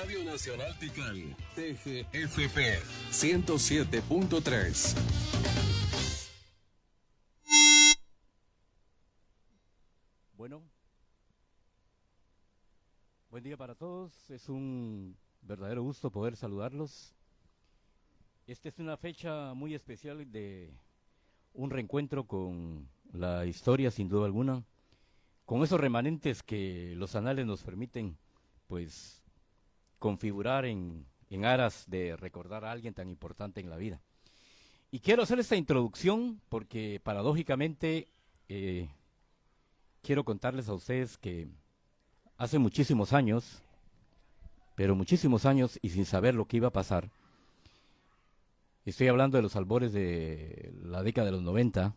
Radio Nacional Tikal, TGFP 107.3. Bueno, buen día para todos. Es un verdadero gusto poder saludarlos. Esta es una fecha muy especial de un reencuentro con la historia, sin duda alguna, con esos remanentes que los anales nos permiten, pues, configurar en aras de recordar a alguien tan importante en la vida. Y quiero hacer esta introducción porque, paradójicamente, quiero contarles a ustedes que hace muchísimos años, pero muchísimos años y sin saber lo que iba a pasar, estoy hablando de los albores de la década de los 90,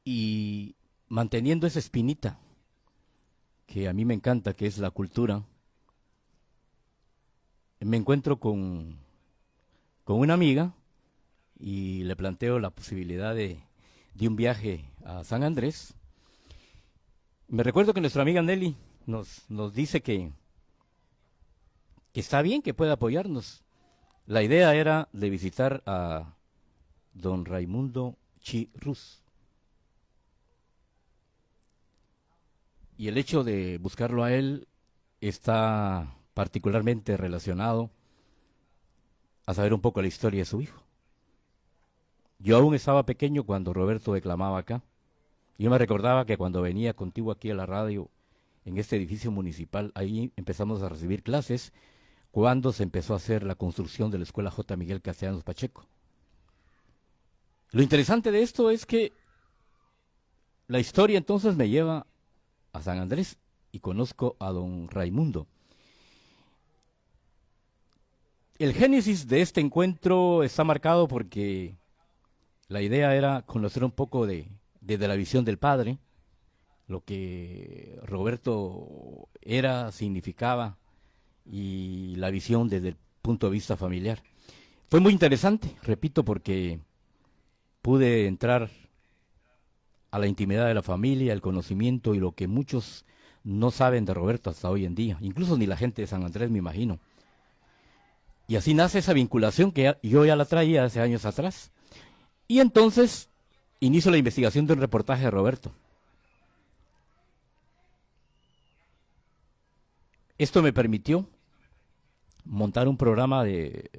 y manteniendo esa espinita que a mí me encanta, que es la cultura, me encuentro con una amiga y le planteo la posibilidad de un viaje a San Andrés. Me recuerdo que nuestra amiga Nelly nos dice que está bien, que puede apoyarnos. La idea era de visitar a don Raimundo Chi Rus. Y el hecho de buscarlo a él está particularmente relacionado a saber un poco la historia de su hijo. Yo aún estaba pequeño cuando Roberto declamaba acá. Yo me recordaba que cuando venía contigo aquí a la radio, en este edificio municipal, ahí empezamos a recibir clases cuando se empezó a hacer la construcción de la Escuela J. Miguel Castellanos Pacheco. Lo interesante de esto es que la historia entonces me lleva a San Andrés y conozco a don Raimundo. El génesis de este encuentro está marcado porque la idea era conocer un poco desde la visión del padre, lo que Roberto era, significaba, y la visión desde el punto de vista familiar. Fue muy interesante, repito, porque pude entrar a la intimidad de la familia, el conocimiento y lo que muchos no saben de Roberto hasta hoy en día, incluso ni la gente de San Andrés, me imagino. Y así nace esa vinculación que yo ya la traía hace años atrás. Y entonces inicio la investigación de un reportaje de Roberto. Esto me permitió montar un programa de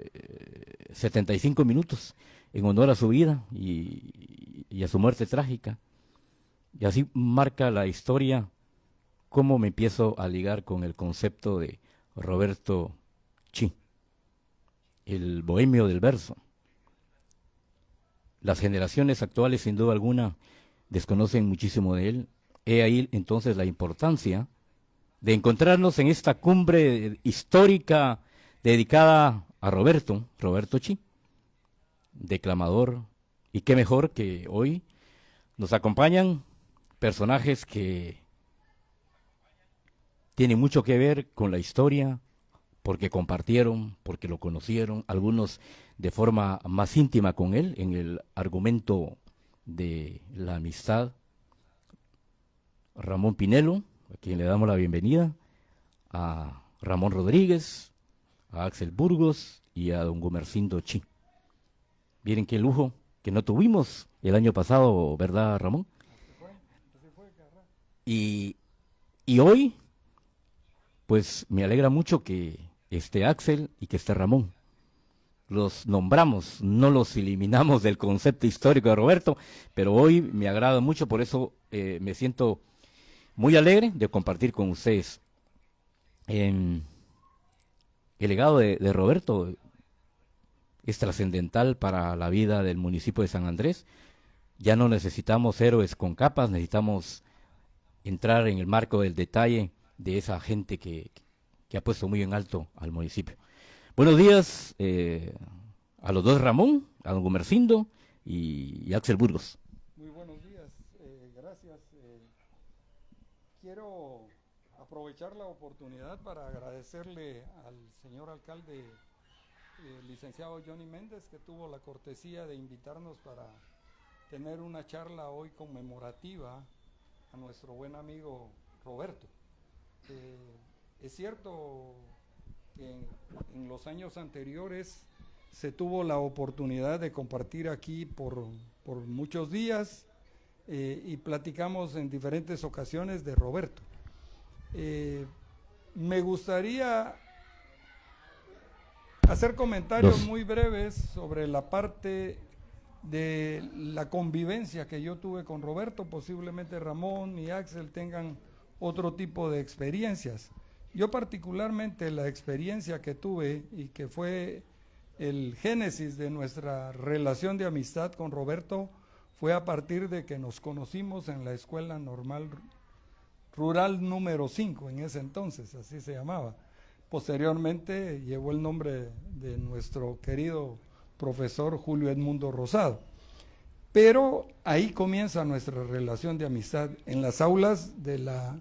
75 minutos en honor a su vida y a su muerte trágica. Y así marca la historia cómo me empiezo a ligar con el concepto de Roberto Chi, el bohemio del verso. Las generaciones actuales, sin duda alguna, desconocen muchísimo de él. He ahí entonces la importancia de encontrarnos en esta cumbre histórica dedicada a Roberto Chi, declamador, y qué mejor que hoy nos acompañan personajes que tienen mucho que ver con la historia, porque compartieron, porque lo conocieron, algunos de forma más íntima con él, en el argumento de la amistad. Ramón Pinelo, a quien le damos la bienvenida, a Ramón Rodríguez, a Axel Burgos y a don Gumercindo Chi. Miren qué lujo que no tuvimos el año pasado, ¿verdad, Ramón? Y hoy, pues me alegra mucho que esté Axel y que esté Ramón. Los nombramos, no los eliminamos del concepto histórico de Roberto, pero hoy me agrada mucho, por eso me siento muy alegre de compartir con ustedes. El legado de Roberto es trascendental para la vida del municipio de San Andrés. Ya no necesitamos héroes con capas, necesitamos entrar en el marco del detalle de esa gente que ha puesto muy en alto al municipio. Buenos días a los dos, Ramón, a don Gumercindo y Axel Burgos. Muy buenos días, gracias. Quiero aprovechar la oportunidad para agradecerle al señor alcalde, licenciado Johnny Méndez, que tuvo la cortesía de invitarnos para tener una charla hoy conmemorativa a nuestro buen amigo Roberto. Es cierto que en los años anteriores se tuvo la oportunidad de compartir aquí por muchos días y platicamos en diferentes ocasiones de Roberto. Me gustaría hacer comentarios muy breves sobre la parte de la convivencia que yo tuve con Roberto. Posiblemente Ramón y Axel tengan otro tipo de experiencias. Yo particularmente la experiencia que tuve y que fue el génesis de nuestra relación de amistad con Roberto fue a partir de que nos conocimos en la Escuela Normal Rural número 5, en ese entonces, así se llamaba. Posteriormente llevó el nombre de nuestro querido profesor Julio Edmundo Rosado. Pero ahí comienza nuestra relación de amistad, en las aulas de la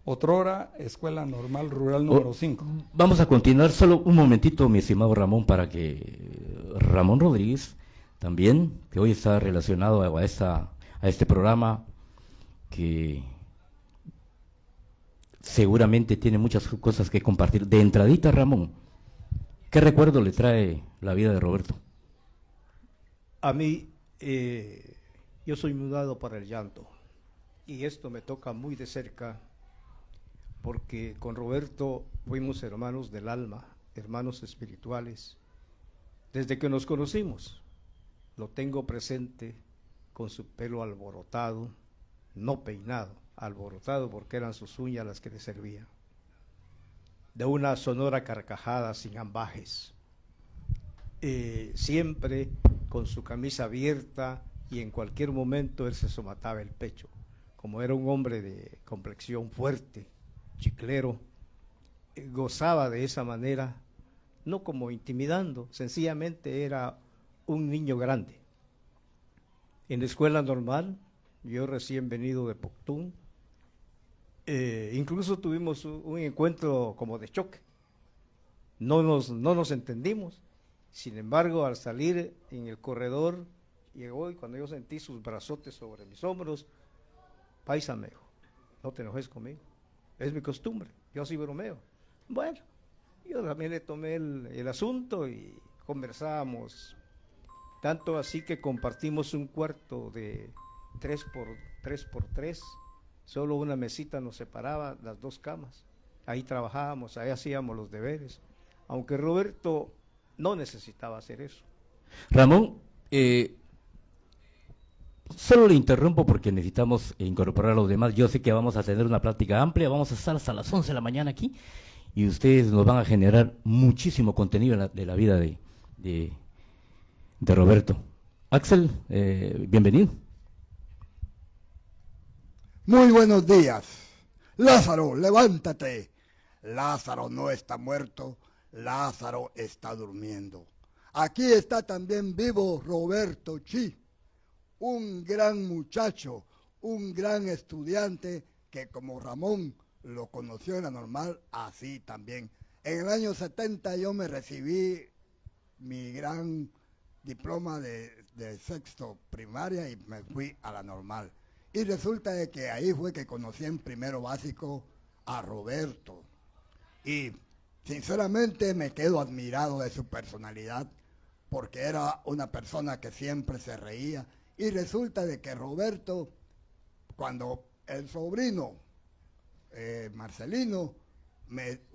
otrora Escuela Normal Rural número 5. Vamos a continuar solo un momentito, mi estimado Ramón, para que Ramón Rodríguez también, que hoy está relacionado a este programa, que seguramente tiene muchas cosas que compartir. De entradita, Ramón, ¿qué recuerdo le trae la vida de Roberto? A mí, yo soy mudado para el llanto, y esto me toca muy de cerca, porque con Roberto fuimos hermanos del alma, hermanos espirituales, desde que nos conocimos. Lo tengo presente con su pelo alborotado, no peinado, alborotado porque eran sus uñas las que le servían, de una sonora carcajada sin ambajes, siempre con su camisa abierta, y en cualquier momento él se somataba el pecho. Como era un hombre de complexión fuerte, chiclero, gozaba de esa manera, no como intimidando, sencillamente era un niño grande. En la escuela normal, yo recién venido de Poctún, incluso tuvimos un encuentro como de choque, no nos entendimos. Sin embargo, al salir en el corredor, llegó, y cuando yo sentí sus brazotes sobre mis hombros, paisa, me dijo, no te enojes conmigo, es mi costumbre, yo así bromeo. Bueno, yo también le tomé el asunto y conversábamos, tanto así que compartimos un cuarto de 3x3, solo una mesita nos separaba las dos camas. Ahí trabajábamos, ahí hacíamos los deberes, aunque Roberto no necesitaba hacer eso. Ramón, solo le interrumpo porque necesitamos incorporar a los demás. Yo sé que vamos a tener una plática amplia, vamos a estar hasta las 11 de la mañana aquí, y ustedes nos van a generar muchísimo contenido de la vida de Roberto. Axel, bienvenido. Muy buenos días. Lázaro, levántate. Lázaro no está muerto, Lázaro está durmiendo. Aquí está también vivo Roberto Chi, un gran muchacho, un gran estudiante que como Ramón lo conoció en la normal, así también. En el año 70 yo me recibí mi gran diploma de sexto primaria y me fui a la normal. Y resulta de que ahí fue que conocí en primero básico a Roberto. Y sinceramente me quedo admirado de su personalidad, porque era una persona que siempre se reía. Y resulta de que Roberto, cuando el sobrino Marcelino,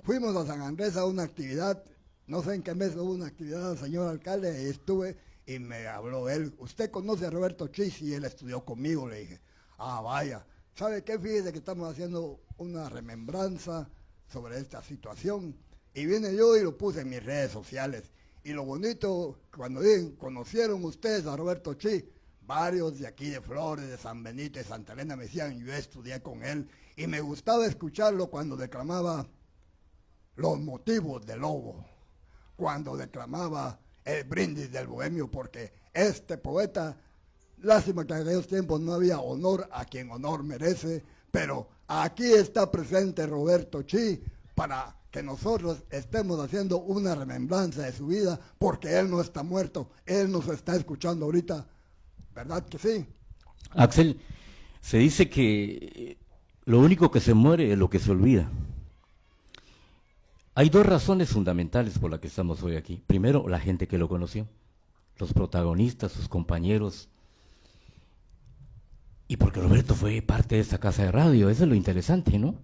fuimos a San Andrés a una actividad, no sé en qué mes hubo una actividad, señor alcalde, y estuve y me habló él. ¿Usted conoce a Roberto Chis? Y él estudió conmigo, le dije. Ah, vaya. ¿Sabe qué? Fíjese que estamos haciendo una remembranza sobre esta situación. Y vine yo y lo puse en mis redes sociales. Y lo bonito, cuando conocieron ustedes a Roberto Chi, varios de aquí de Flores, de San Benito, de Santa Elena me decían, yo estudié con él. Y me gustaba escucharlo cuando declamaba los motivos del lobo, cuando declamaba el brindis del bohemio, porque este poeta, lástima que en aquellos tiempos no había honor a quien honor merece, pero aquí está presente Roberto Chi para que nosotros estemos haciendo una remembranza de su vida, porque él no está muerto, él nos está escuchando ahorita, ¿verdad que sí? Axel, se dice que lo único que se muere es lo que se olvida. Hay dos razones fundamentales por las que estamos hoy aquí. Primero, la gente que lo conoció, los protagonistas, sus compañeros, y porque Roberto fue parte de esta casa de radio, eso es lo interesante, ¿no?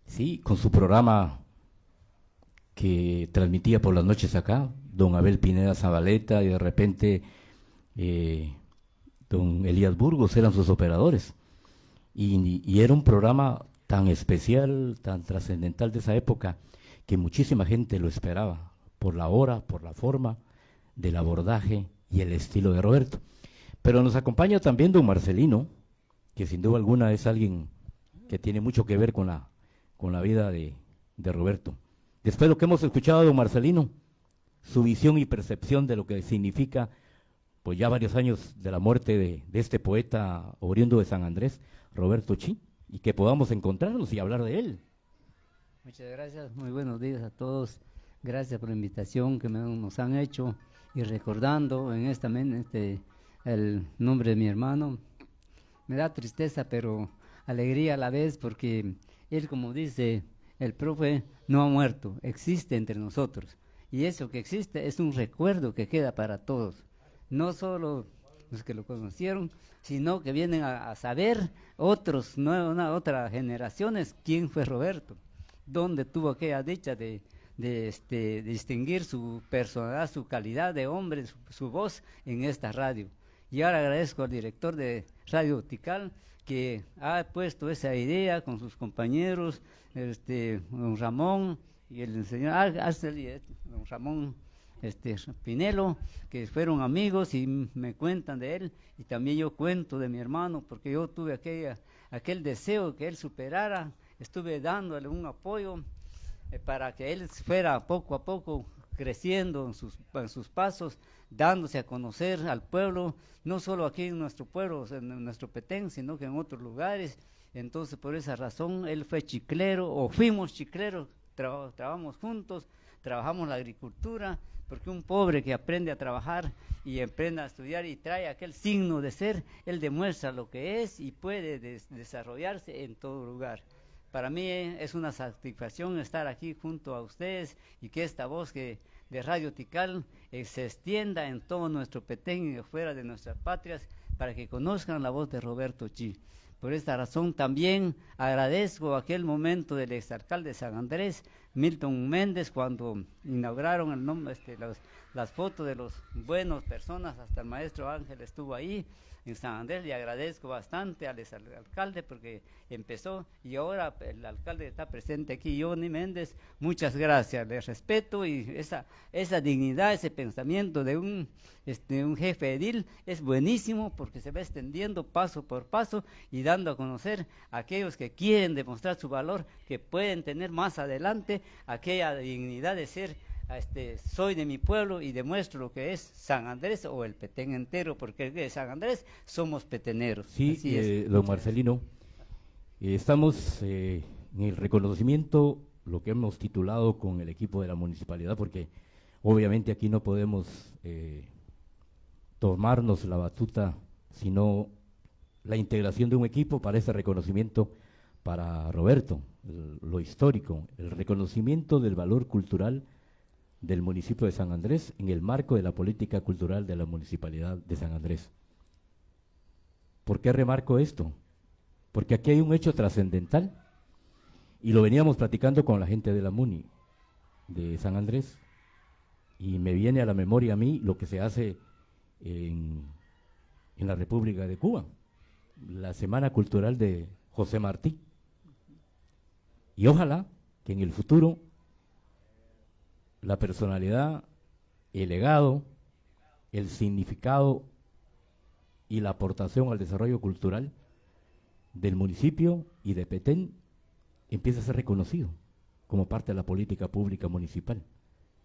Sí, con su programa que transmitía por las noches acá, don Abel Pineda Zabaleta y de repente don Elías Burgos eran sus operadores. Y era un programa tan especial, tan trascendental de esa época, que muchísima gente lo esperaba, por la hora, por la forma del abordaje y el estilo de Roberto. Pero nos acompaña también don Marcelino, que sin duda alguna es alguien que tiene mucho que ver con la vida de Roberto. Después de lo que hemos escuchado de don Marcelino, su visión y percepción de lo que significa, pues ya varios años de la muerte de este poeta oriundo de San Andrés, Roberto Chi, y que podamos encontrarnos y hablar de él. Muchas gracias, muy buenos días a todos. Gracias por la invitación que nos han hecho y recordando en esta el nombre de mi hermano. Me da tristeza, pero alegría a la vez, porque él, como dice el profe, no ha muerto, existe entre nosotros. Y eso que existe es un recuerdo que queda para todos, no solo los que lo conocieron, sino que vienen a saber otras generaciones quién fue Roberto, dónde tuvo aquella dicha de distinguir su personalidad, su calidad de hombre, su voz en esta radio. Y ahora agradezco al director de Radio Tikal que ha puesto esa idea con sus compañeros, don Ramón y el señor Arcel y don Ramón Pinelo, que fueron amigos y me cuentan de él, y también yo cuento de mi hermano, porque yo tuve aquel deseo que él superara, estuve dándole un apoyo para que él fuera poco a poco creciendo en sus pasos, dándose a conocer al pueblo, no solo aquí en nuestro pueblo, en nuestro Petén, sino que en otros lugares. Entonces, por esa razón, él fue chiclero, o fuimos chicleros, trabajamos juntos, trabajamos la agricultura, porque un pobre que aprende a trabajar y aprende a estudiar y trae aquel signo de ser, él demuestra lo que es y puede desarrollarse en todo lugar. Para mí es una satisfacción estar aquí junto a ustedes y que esta voz de Radio Tikal se extienda en todo nuestro Petén y fuera de nuestras patrias para que conozcan la voz de Roberto Chi. Por esta razón también agradezco aquel momento del exalcalde de San Andrés, Milton Méndez, cuando inauguraron el nombre, las fotos de los buenos personas, hasta el maestro Ángel estuvo ahí en San Andrés. Le agradezco bastante al alcalde porque empezó y ahora el alcalde está presente aquí, Johnny Méndez. Muchas gracias, le respeto, y esa dignidad, ese pensamiento de un jefe edil es buenísimo porque se va extendiendo paso por paso y dando a conocer a aquellos que quieren demostrar su valor, que pueden tener más adelante aquella dignidad de ser soy de mi pueblo y demuestro lo que es San Andrés o el Petén entero, porque de San Andrés somos peteneros. Sí, don Marcelino, estamos en el reconocimiento, lo que hemos titulado con el equipo de la municipalidad, porque obviamente aquí no podemos tomarnos la batuta, sino la integración de un equipo para ese reconocimiento para Roberto, lo histórico, el reconocimiento del valor cultural del municipio de San Andrés en el marco de la política cultural de la municipalidad de San Andrés. ¿Por qué remarco esto? Porque aquí hay un hecho trascendental y lo veníamos platicando con la gente de la MUNI de San Andrés y me viene a la memoria a mí lo que se hace en la República de Cuba, la Semana Cultural de José Martí. Y ojalá que en el futuro la personalidad, el legado, el significado y la aportación al desarrollo cultural del municipio y de Petén empiece a ser reconocido como parte de la política pública municipal.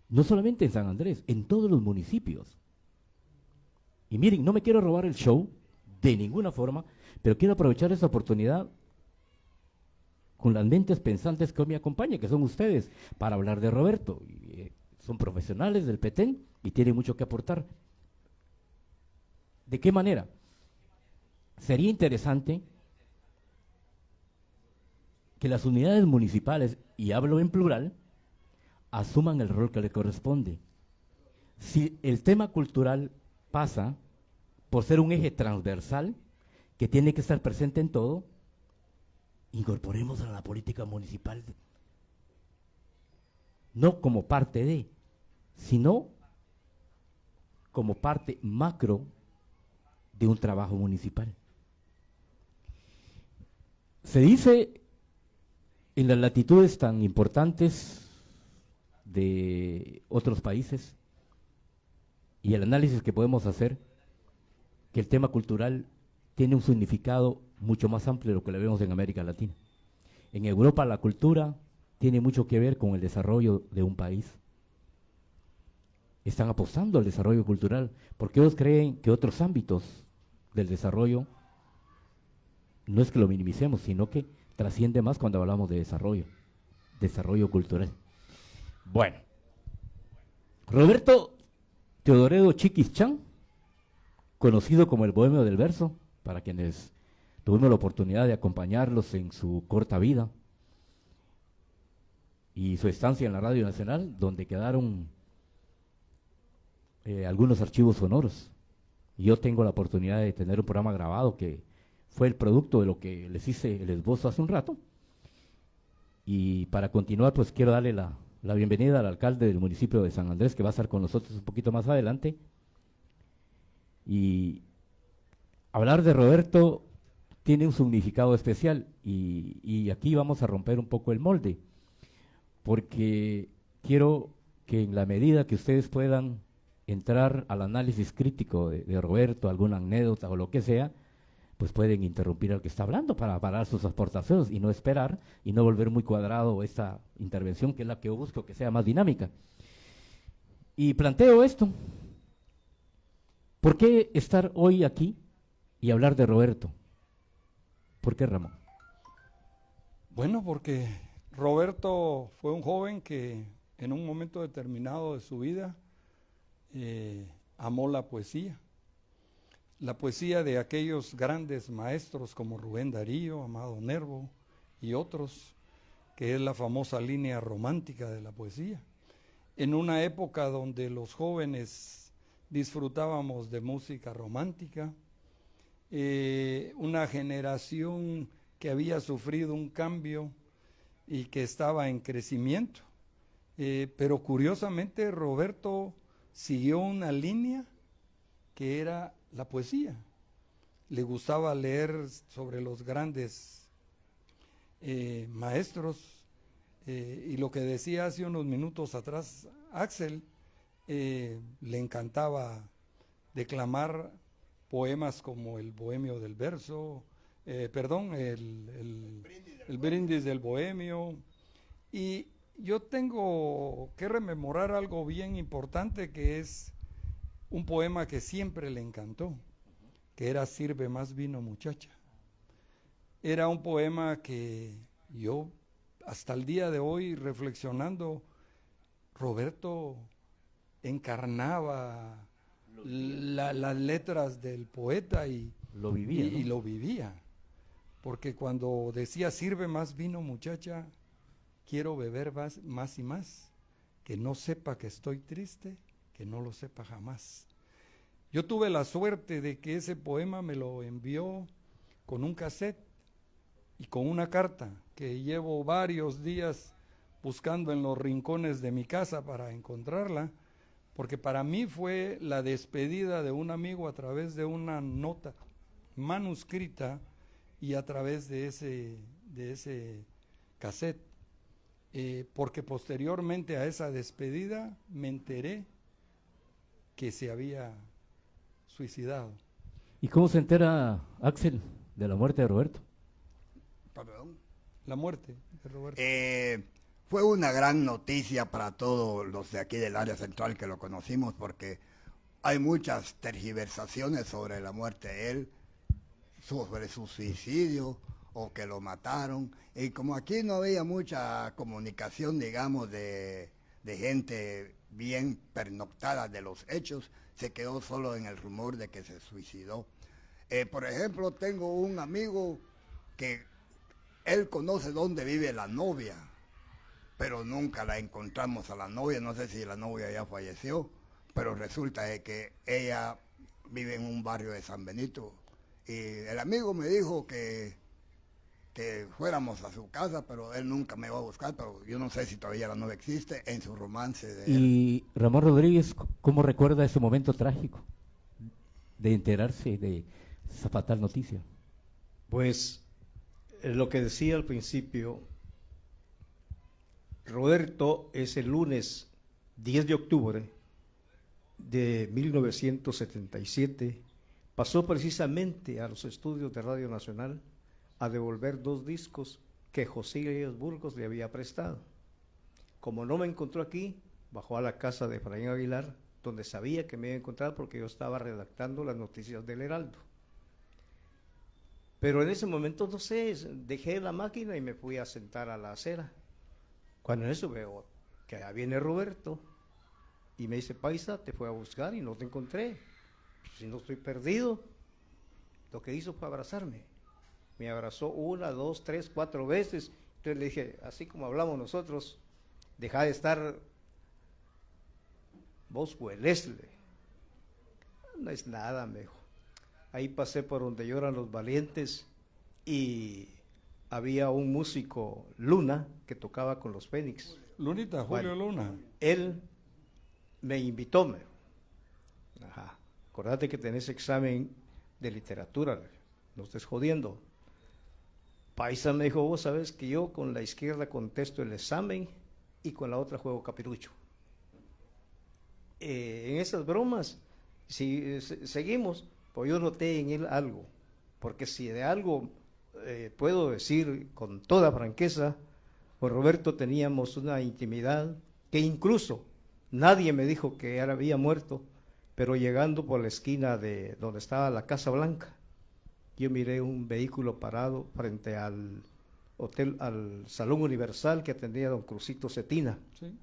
No solamente en San Andrés, en todos los municipios. Y miren, no me quiero robar el show de ninguna forma, pero quiero aprovechar esta oportunidad con las mentes pensantes que hoy me acompañan, que son ustedes, para hablar de Roberto. Son profesionales del Petén y tienen mucho que aportar. ¿De qué manera? Sería interesante que las unidades municipales, y hablo en plural, asuman el rol que le corresponde. Si el tema cultural pasa por ser un eje transversal que tiene que estar presente en todo, incorporemos a la política municipal, no como parte de, sino como parte macro de un trabajo municipal. Se dice en las latitudes tan importantes de otros países y el análisis que podemos hacer, que el tema cultural tiene un significado mucho más amplio de lo que lo vemos en América Latina. En Europa la cultura tiene mucho que ver con el desarrollo de un país. Están apostando al desarrollo cultural porque ellos creen que otros ámbitos del desarrollo no es que lo minimicemos, sino que trasciende más cuando hablamos de desarrollo cultural. Bueno, Roberto Teodoredo Chiquis Chan, conocido como el Bohemio del Verso, para quienes tuvimos la oportunidad de acompañarlos en su corta vida y su estancia en la Radio Nacional, donde quedaron algunos archivos sonoros. Yo tengo la oportunidad de tener un programa grabado que fue el producto de lo que les hice el esbozo hace un rato. Y para continuar, pues quiero darle la bienvenida al alcalde del municipio de San Andrés, que va a estar con nosotros un poquito más adelante. Y hablar de Roberto tiene un significado especial y aquí vamos a romper un poco el molde, porque quiero que en la medida que ustedes puedan entrar al análisis crítico de Roberto, alguna anécdota o lo que sea, pues pueden interrumpir al que está hablando para parar sus aportaciones y no esperar y no volver muy cuadrado esta intervención, que es la que yo busco que sea más dinámica. Y planteo esto: ¿por qué estar hoy aquí y hablar de Roberto? ¿Por qué, Ramón? Bueno, porque Roberto fue un joven que en un momento determinado de su vida amó la poesía de aquellos grandes maestros como Rubén Darío, Amado Nervo y otros, que es la famosa línea romántica de la poesía. En una época donde los jóvenes disfrutábamos de música romántica, una generación que había sufrido un cambio y que estaba en crecimiento, pero curiosamente Roberto siguió una línea que era la poesía. Le gustaba leer sobre los grandes maestros, y lo que decía hace unos minutos atrás Axel, le encantaba declamar poemas como el Bohemio del Verso, el Brindis del Bohemio. Y yo tengo que rememorar algo bien importante, que es un poema que siempre le encantó, que era Sirve más vino, muchacha. Era un poema que yo, hasta el día de hoy, reflexionando, Roberto encarnaba las letras del poeta y lo vivía, ¿no? Y lo vivía, porque cuando decía sirve más vino, muchacha, quiero beber más y más, que no sepa que estoy triste, que no lo sepa jamás. Yo tuve la suerte de que ese poema me lo envió con un cassette y con una carta que llevo varios días buscando en los rincones de mi casa para encontrarla, porque para mí fue la despedida de un amigo a través de una nota manuscrita y a través de ese cassette, porque posteriormente a esa despedida me enteré que se había suicidado. ¿Y cómo se entera Axel de la muerte de Roberto? Perdón. La muerte de Roberto. Fue una gran noticia para todos los de aquí del área central que lo conocimos, porque hay muchas tergiversaciones sobre la muerte de él, sobre su suicidio o que lo mataron. Y como aquí no había mucha comunicación, digamos, de gente bien pernoctada de los hechos, se quedó solo en el rumor de que se suicidó. Por ejemplo, tengo un amigo que él conoce dónde vive la novia, pero nunca la encontramos a la novia, no sé si la novia ya falleció, pero resulta de que ella vive en un barrio de San Benito, y el amigo me dijo que fuéramos a su casa, pero él nunca me va a buscar, pero yo no sé si todavía la novia existe en su romance de él. Y Ramón Rodríguez, ¿cómo recuerda ese momento trágico de enterarse de esa fatal noticia? Pues lo que decía al principio, Roberto es el lunes 10 de octubre de 1977, pasó precisamente a los estudios de Radio Nacional a devolver 2 discos que José Iglesias Burgos le había prestado. Como no me encontró aquí, bajó a la casa de Efraín Aguilar, donde sabía que me iba a encontrar porque yo estaba redactando las noticias del Heraldo. Pero en ese momento, no sé, dejé la máquina y me fui a sentar a la acera. Cuando en eso veo que allá viene Roberto y me dice, paisa, te fue a buscar y no te encontré. Si no estoy perdido, lo que hizo fue abrazarme. Me abrazó 1, 2, 3, 4 veces. Entonces le dije, así como hablamos nosotros, deja de estar, vos huelesle. No es nada, me dijo. Ahí pasé por donde lloran los valientes y había un músico, Luna, que tocaba con los Fénix. Lunita, Julio Luna. Él me invitó, me dijo, acordate que tenés examen de literatura, no estés jodiendo. Paisa, me dijo, vos sabés que yo con la izquierda contesto el examen y con la otra juego capirucho. En esas bromas, si seguimos, pues yo noté en él algo, porque si de algo puedo decir con toda franqueza, con Roberto teníamos una intimidad que incluso nadie me dijo que él había muerto, pero llegando por la esquina de donde estaba la Casa Blanca, yo miré un vehículo parado frente al hotel, al Salón Universal que atendía don Crucito Cetina, Sí.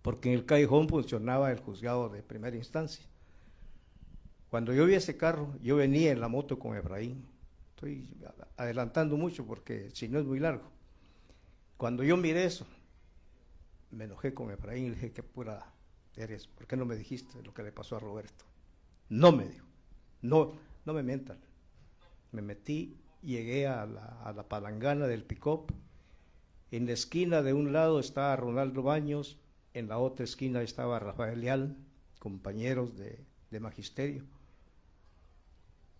porque en el callejón funcionaba el juzgado de primera instancia. Cuando yo vi ese carro, yo venía en la moto con Efraín. Estoy adelantando mucho porque si no es muy largo. Cuando yo miré eso, me enojé con Efraín y le dije, qué pura eres, ¿por qué no me dijiste lo que le pasó a Roberto? No me dijo, no me mientan. Me metí, llegué a la palangana del pick-up. En la esquina de un lado estaba Ronaldo Baños, en la otra esquina estaba Rafael Leal, compañeros de magisterio.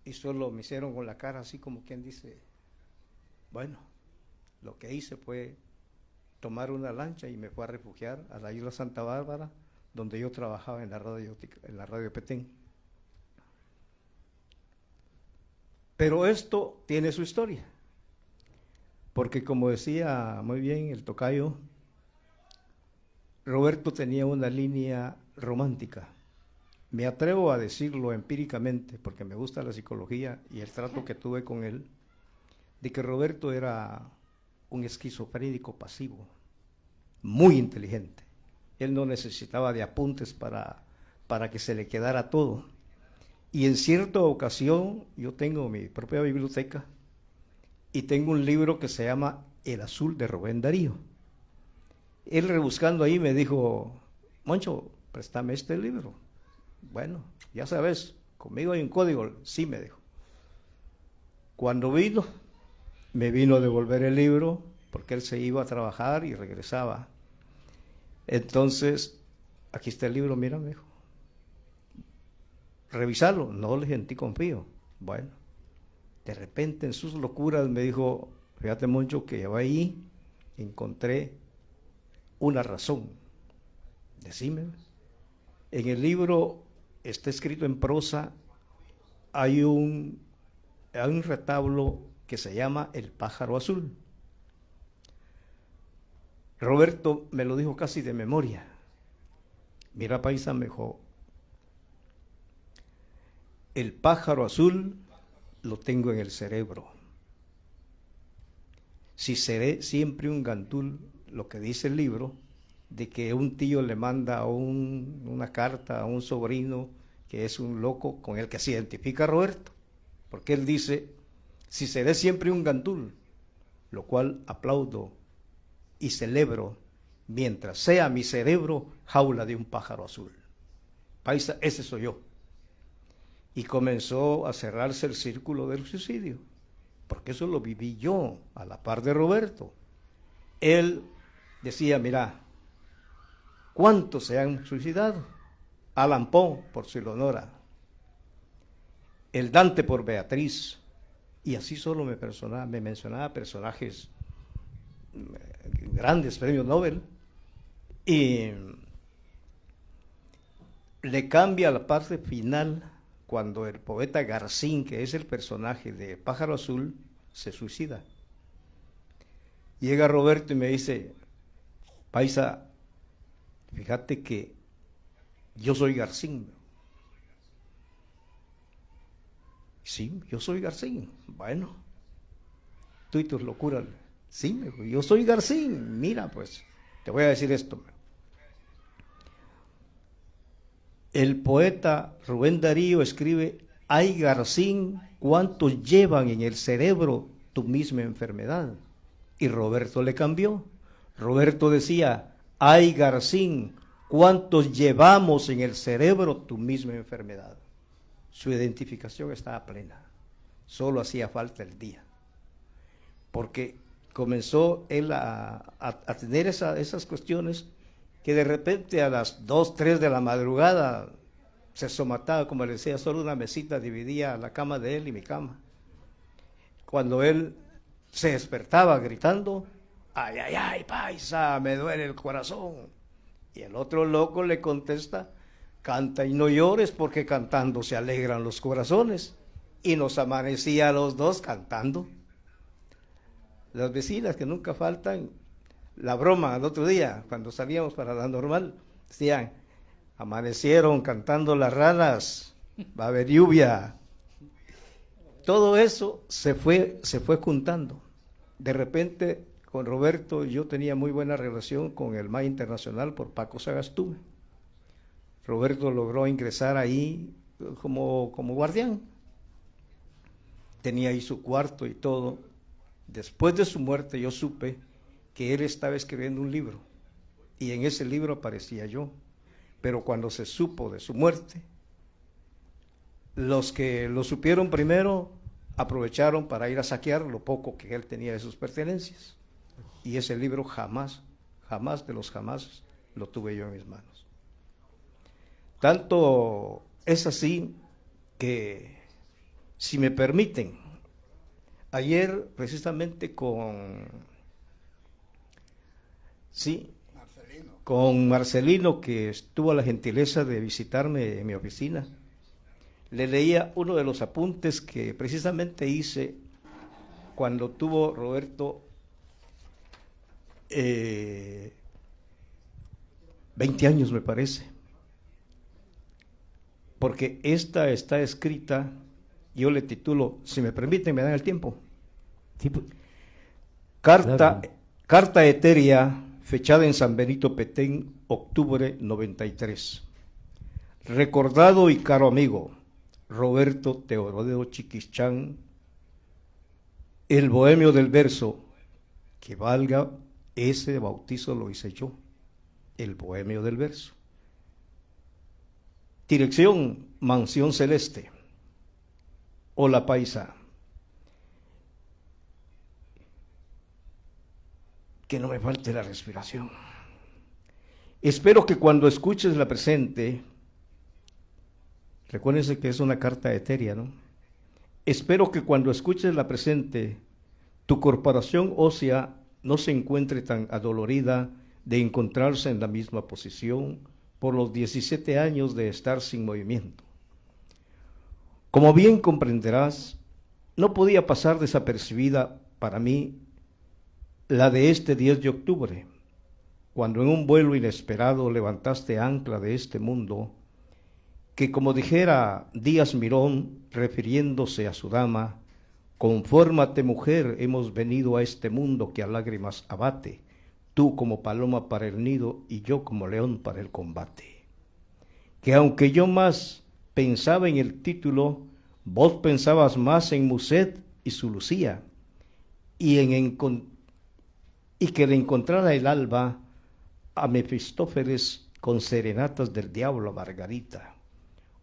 Y solo me hicieron con la cara así como quien dice, bueno, lo que hice fue tomar una lancha y me fui a refugiar a la isla Santa Bárbara, donde yo trabajaba en la radio Petén. Pero esto tiene su historia, porque como decía muy bien el tocayo, Roberto tenía una línea romántica. Me atrevo a decirlo empíricamente, porque me gusta la psicología y el trato que tuve con él, de que Roberto era un esquizofrénico pasivo, muy inteligente. Él no necesitaba de apuntes para que se le quedara todo. Y en cierta ocasión, yo tengo mi propia biblioteca y tengo un libro que se llama El Azul de Rubén Darío. Él rebuscando ahí me dijo, Moncho, préstame este libro. Bueno, ya sabes, conmigo hay un código. Sí, me dijo. Cuando vino, me vino a devolver el libro porque él se iba a trabajar y regresaba. Entonces, aquí está el libro, mira, me dijo. Revisarlo, no le sentí confío. Bueno, de repente en sus locuras me dijo, fíjate Moncho, que yo ahí encontré una razón. Decime. En el libro está escrito en prosa, hay un retablo que se llama El Pájaro Azul. Roberto me lo dijo casi de memoria. Mira, paisa, me dijo, el pájaro azul lo tengo en el cerebro. Si seré siempre un gandul, lo que dice el libro, de que un tío le manda una carta a un sobrino que es un loco con el que se identifica Roberto, porque él dice, si seré siempre un gandul, lo cual aplaudo y celebro mientras sea mi cerebro jaula de un pájaro azul. Paisa, ese soy yo. Y comenzó a cerrarse el círculo del suicidio, porque eso lo viví yo a la par de Roberto. Él decía, mira, ¿cuántos se han suicidado? Allan Poe por su Leonora, el Dante por Beatriz, y así solo me mencionaba personajes, grandes premios Nobel, y le cambia la parte final cuando el poeta Garcín, que es el personaje de Pájaro Azul, se suicida. Llega Roberto y me dice, Paisa, fíjate que yo soy Garcín. Sí, yo soy Garcín. Bueno, tú y tus locuras. Sí, me dijo, yo soy Garcín. Mira, pues, te voy a decir esto. El poeta Rubén Darío escribe, ay Garcín, ¿cuántos llevan en el cerebro tu misma enfermedad? Y Roberto le cambió. Roberto decía, ay Garcín, ¿cuántos llevamos en el cerebro tu misma enfermedad? Su identificación estaba plena, solo hacía falta el día, porque comenzó él a tener esas cuestiones que de repente a las 2, 3 de la madrugada se somataba, como le decía, solo una mesita dividía la cama de él y mi cama. Cuando él se despertaba gritando, ay, ay, ay, Paisa, me duele el corazón. Y el otro loco le contesta, canta y no llores porque cantando se alegran los corazones. Y nos amanecía a los dos cantando. Las vecinas que nunca faltan, la broma al otro día, cuando salíamos para la normal, decían, amanecieron cantando las ranas, va a haber lluvia. Todo eso se fue juntando. De repente, con Roberto, yo tenía muy buena relación con el MAI Internacional por Paco Sagastume. Roberto logró ingresar ahí como guardián. Tenía ahí su cuarto y todo. Después de su muerte yo supe que él estaba escribiendo un libro y en ese libro aparecía yo. Pero cuando se supo de su muerte, los que lo supieron primero aprovecharon para ir a saquear lo poco que él tenía de sus pertenencias. Y ese libro jamás de los jamás lo tuve yo en mis manos. Tanto es así que, si me permiten, ayer precisamente con Marcelino, que tuvo la gentileza de visitarme en mi oficina, le leía uno de los apuntes que precisamente hice cuando tuvo Roberto 20 años, me parece. Porque esta está escrita, yo le titulo, si me permiten, me dan el tiempo. Sí, pues, Carta etérea, fechada en San Benito Petén, octubre 93. Recordado y caro amigo, Roberto Teodoro Chiquichán, el bohemio del verso, que valga, ese bautizo lo hice yo, el bohemio del verso. Dirección, Mansión Celeste. Hola Paisa. Que no me falte la respiración. Espero que cuando escuches la presente, recuérdense que es una carta etérea, ¿no? Espero que cuando escuches la presente, tu corporación ósea no se encuentre tan adolorida de encontrarse en la misma posición por los 17 años de estar sin movimiento. Como bien comprenderás, no podía pasar desapercibida para mí la de este 10 de octubre, cuando en un vuelo inesperado levantaste ancla de este mundo, que como dijera Díaz Mirón, refiriéndose a su dama, confórmate mujer, hemos venido a este mundo que a lágrimas abate, tú como paloma para el nido y yo como león para el combate. Que aunque yo más pensaba en el título, vos pensabas más en Muset y su Lucía, y que le encontrara el alba a Mefistófeles con serenatas del diablo a Margarita,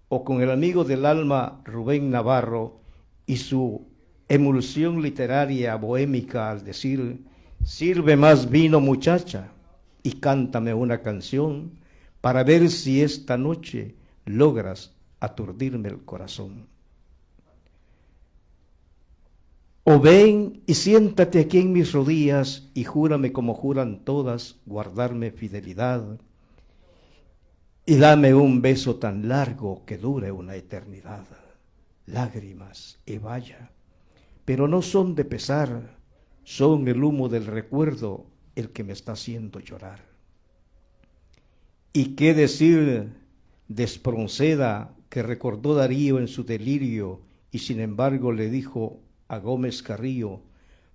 o con el amigo del alma Rubén Navarro y su emulsión literaria bohémica al decir: sirve más vino, muchacha, y cántame una canción para ver si esta noche logras aturdirme el corazón. O ven y siéntate aquí en mis rodillas y júrame como juran todas guardarme fidelidad, y dame un beso tan largo que dure una eternidad. Lágrimas, y vaya, pero no son de pesar, son el humo del recuerdo el que me está haciendo llorar. ¿Y qué decir de Espronceda, que recordó Darío en su delirio y sin embargo le dijo a Gómez Carrillo: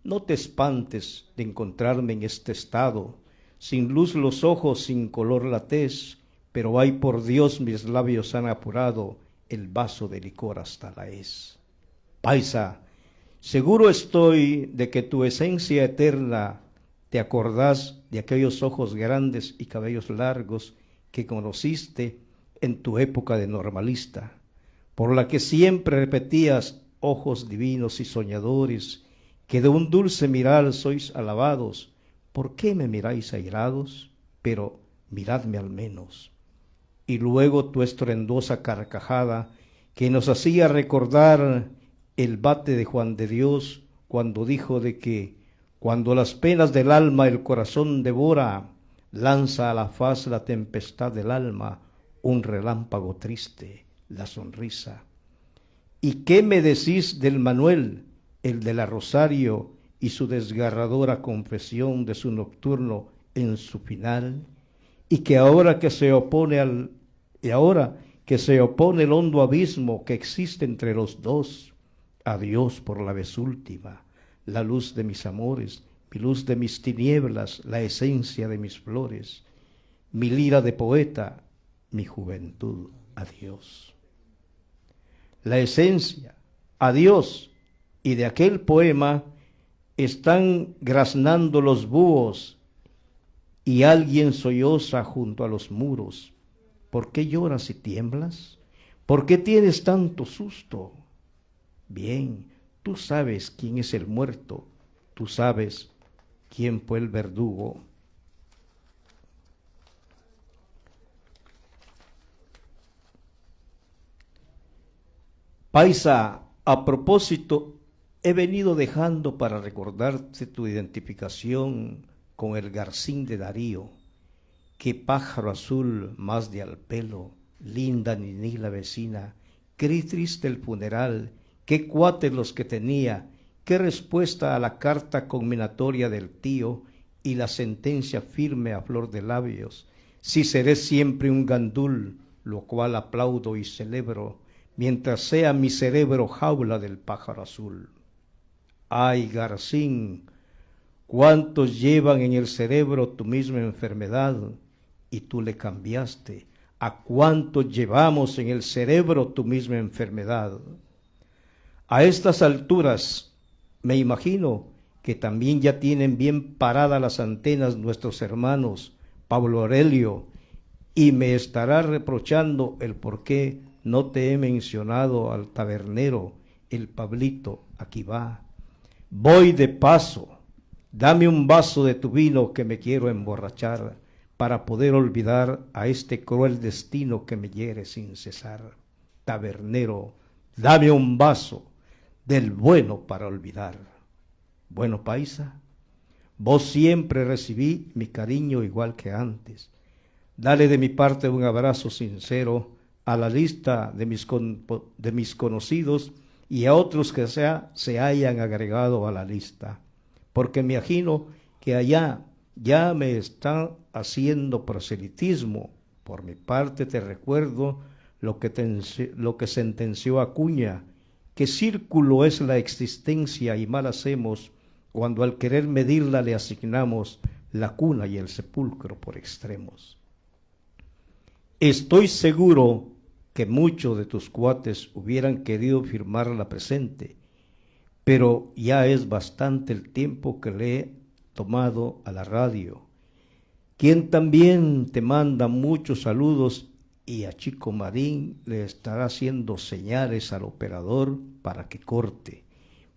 no te espantes de encontrarme en este estado, sin luz los ojos, sin color la tez, pero ay por Dios mis labios han apurado el vaso de licor hasta la hez. Paisa, seguro estoy de que tu esencia eterna te acordás de aquellos ojos grandes y cabellos largos que conociste en tu época de normalista, por la que siempre repetías: ojos divinos y soñadores, que de un dulce mirar sois alabados. ¿Por qué me miráis airados? Pero miradme al menos. Y luego tu estruendosa carcajada, que nos hacía recordar el bate de Juan de Dios, cuando dijo de que cuando las penas del alma el corazón devora, lanza a la faz la tempestad del alma un relámpago triste, la sonrisa. ¿Y qué me decís del Manuel, el de la Rosario, y su desgarradora confesión de su nocturno en su final? Y que ahora que se opone el hondo abismo que existe entre los dos, adiós por la vez última, la luz de mis amores, mi luz de mis tinieblas, la esencia de mis flores, mi lira de poeta, mi juventud, adiós. La esencia, adiós, y de aquel poema están graznando los búhos y alguien solloza junto a los muros. ¿Por qué lloras y tiemblas? ¿Por qué tienes tanto susto? Bien, tú sabes quién es el muerto, tú sabes quién fue el verdugo. Paisa, a propósito, he venido dejando para recordarte tu identificación con el Garcín de Darío. Qué pájaro azul más de al pelo, linda Niní la vecina, qué triste el funeral, qué cuates los que tenía, qué respuesta a la carta conminatoria del tío y la sentencia firme a flor de labios. Si seré siempre un gandul, lo cual aplaudo y celebro, mientras sea mi cerebro jaula del pájaro azul. Ay, Garcín, cuántos llevan en el cerebro tu misma enfermedad y tú le cambiaste. ¿A cuántos llevamos en el cerebro tu misma enfermedad? A estas alturas me imagino que también ya tienen bien paradas las antenas nuestros hermanos Pablo Aurelio, y me estará reprochando el por qué no te he mencionado al tabernero, el Pablito, aquí va. Voy de paso, dame un vaso de tu vino que me quiero emborrachar, para poder olvidar a este cruel destino que me hiere sin cesar. Tabernero, dame un vaso del bueno para olvidar. Bueno, paisa, vos siempre recibí mi cariño igual que antes. Dale de mi parte un abrazo sincero a la lista de mis conocidos y a otros que se hayan agregado a la lista, porque me imagino que allá ya me están haciendo proselitismo. Por mi parte te recuerdo lo que sentenció Acuña, que círculo es la existencia y mal hacemos cuando al querer medirla le asignamos la cuna y el sepulcro por extremos. Estoy seguro que muchos de tus cuates hubieran querido firmarla presente, pero ya es bastante el tiempo que le he tomado a la radio. quien también te manda muchos saludos, y a Chico Marín le estará haciendo señales al operador para que corte.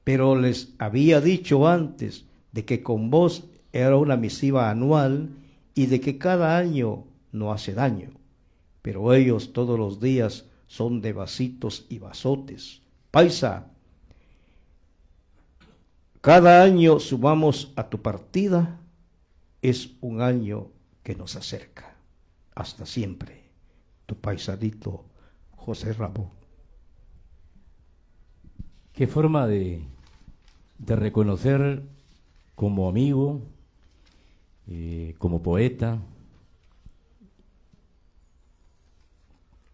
Pero les había dicho antes de que con vos era una misiva anual y de que cada año no hace daño. Pero ellos todos los días son de vasitos y vasotes. Paisa, cada año subamos a tu partida, es un año que nos acerca. Hasta siempre, tu paisadito José Ramón. Qué forma de reconocer como amigo, como poeta.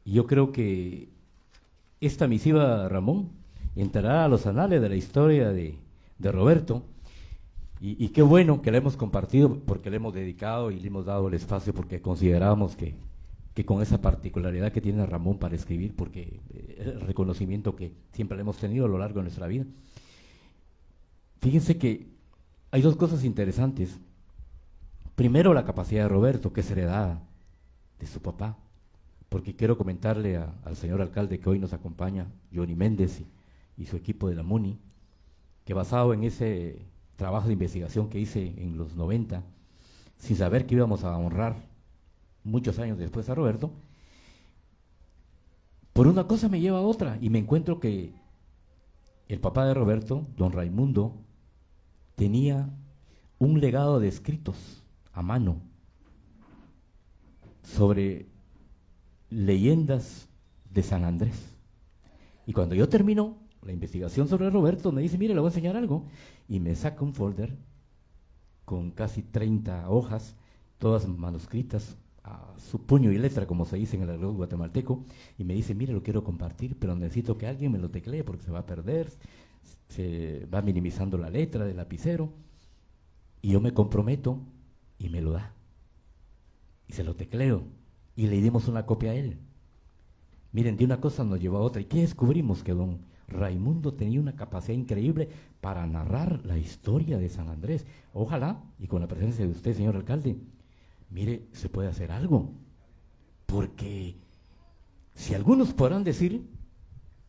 Yo creo que esta misiva, Ramón, entrará a los anales de la historia de Roberto, y qué bueno que la hemos compartido, porque le hemos dedicado y le hemos dado el espacio, porque consideramos que con esa particularidad que tiene Ramón para escribir, porque el reconocimiento que siempre le hemos tenido a lo largo de nuestra vida. Fíjense que hay dos cosas interesantes. Primero, la capacidad de Roberto, que es heredada de su papá, porque quiero comentarle al señor alcalde que hoy nos acompaña, Johnny Méndez y su equipo de la MUNI, que basado en ese trabajo de investigación que hice en los 90, sin saber que íbamos a honrar muchos años después a Roberto, por una cosa me lleva a otra, y me encuentro que el papá de Roberto, don Raimundo, tenía un legado de escritos a mano sobre leyendas de San Andrés. Y cuando yo termino la investigación sobre Roberto, me dice, mire, le voy a enseñar algo, y me saca un folder con casi 30 hojas, todas manuscritas a su puño y letra, como se dice en el argot guatemalteco, y me dice, mire, lo quiero compartir, pero necesito que alguien me lo teclee porque se va a perder, se va minimizando la letra del lapicero, y yo me comprometo y me lo da, y se lo tecleo, y le dimos una copia a él. Miren, de una cosa nos llevó a otra, y ¿qué descubrimos? Que don Raimundo tenía una capacidad increíble para narrar la historia de San Andrés. Ojalá, y con la presencia de usted, señor alcalde, mire, se puede hacer algo, porque si algunos podrán decir,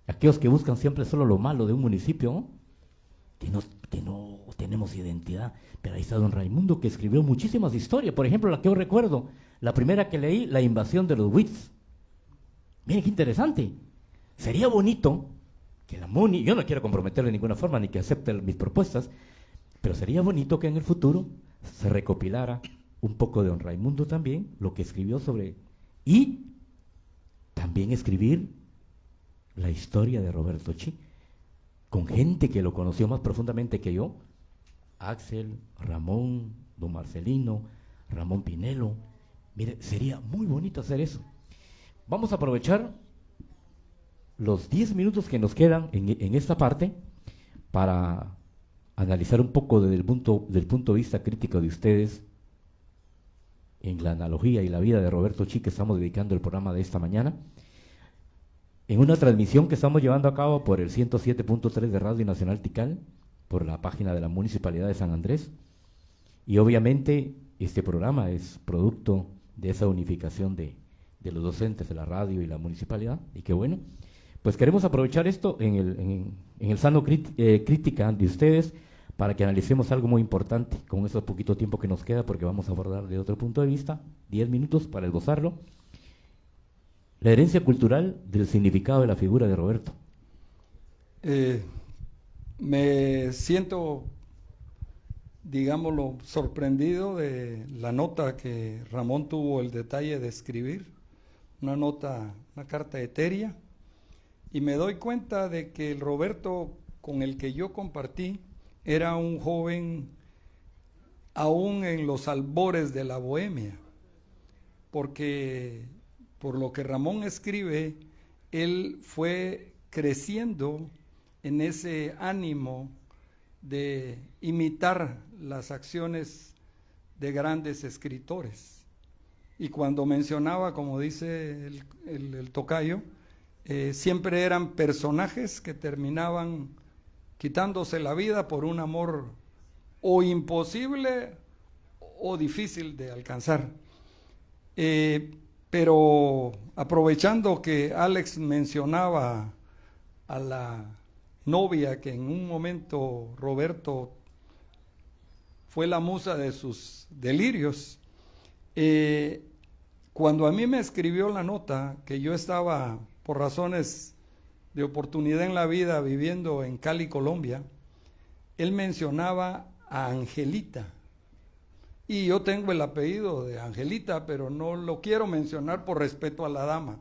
aquellos que buscan siempre solo lo malo de un municipio, ¿no? que no tenemos identidad, pero ahí está don Raimundo, que escribió muchísimas historias. Por ejemplo, la que yo recuerdo, la primera que leí, La invasión de los Wits. Miren qué interesante. Sería bonito que la MUNI, yo no quiero comprometerle de ninguna forma ni que acepte mis propuestas, pero sería bonito que en el futuro se recopilara un poco de don Raimundo también, lo que escribió sobre, y también escribir la historia de Roberto Chi, con gente que lo conoció más profundamente que yo, Axel, Ramón, don Marcelino, Ramón Pinelo. Mire, sería muy bonito hacer eso. Vamos a aprovechar los 10 minutos que nos quedan en esta parte para analizar un poco desde el punto de vista crítico de ustedes en la analogía y la vida de Roberto Chi, que estamos dedicando el programa de esta mañana, en una transmisión que estamos llevando a cabo por el 107.3 de Radio Nacional Tikal, por la página de la Municipalidad de San Andrés, y obviamente este programa es producto de esa unificación de los docentes de la radio y la municipalidad, y que bueno, pues queremos aprovechar esto en el sano crítica de ustedes, para que analicemos algo muy importante con ese poquito tiempo que nos queda, porque vamos a abordar de otro punto de vista, 10 minutos para esbozarlo, la herencia cultural del significado de la figura de Roberto. Me siento, digámoslo, sorprendido de la nota que Ramón tuvo el detalle de escribir, una carta etérea, y me doy cuenta de que el Roberto con el que yo compartí era un joven aún en los albores de la bohemia, porque por lo que Ramón escribe, él fue creciendo en ese ánimo de imitar las acciones de grandes escritores. Y cuando mencionaba, como dice el tocayo, siempre eran personajes que terminaban quitándose la vida por un amor o imposible o difícil de alcanzar. Pero aprovechando que Alex mencionaba a la novia que en un momento Roberto fue la musa de sus delirios, cuando a mí me escribió la nota que yo estaba por razones de oportunidad en la vida viviendo en Cali, Colombia, él mencionaba a Angelita. Y yo tengo el apellido de Angelita, pero no lo quiero mencionar por respeto a la dama.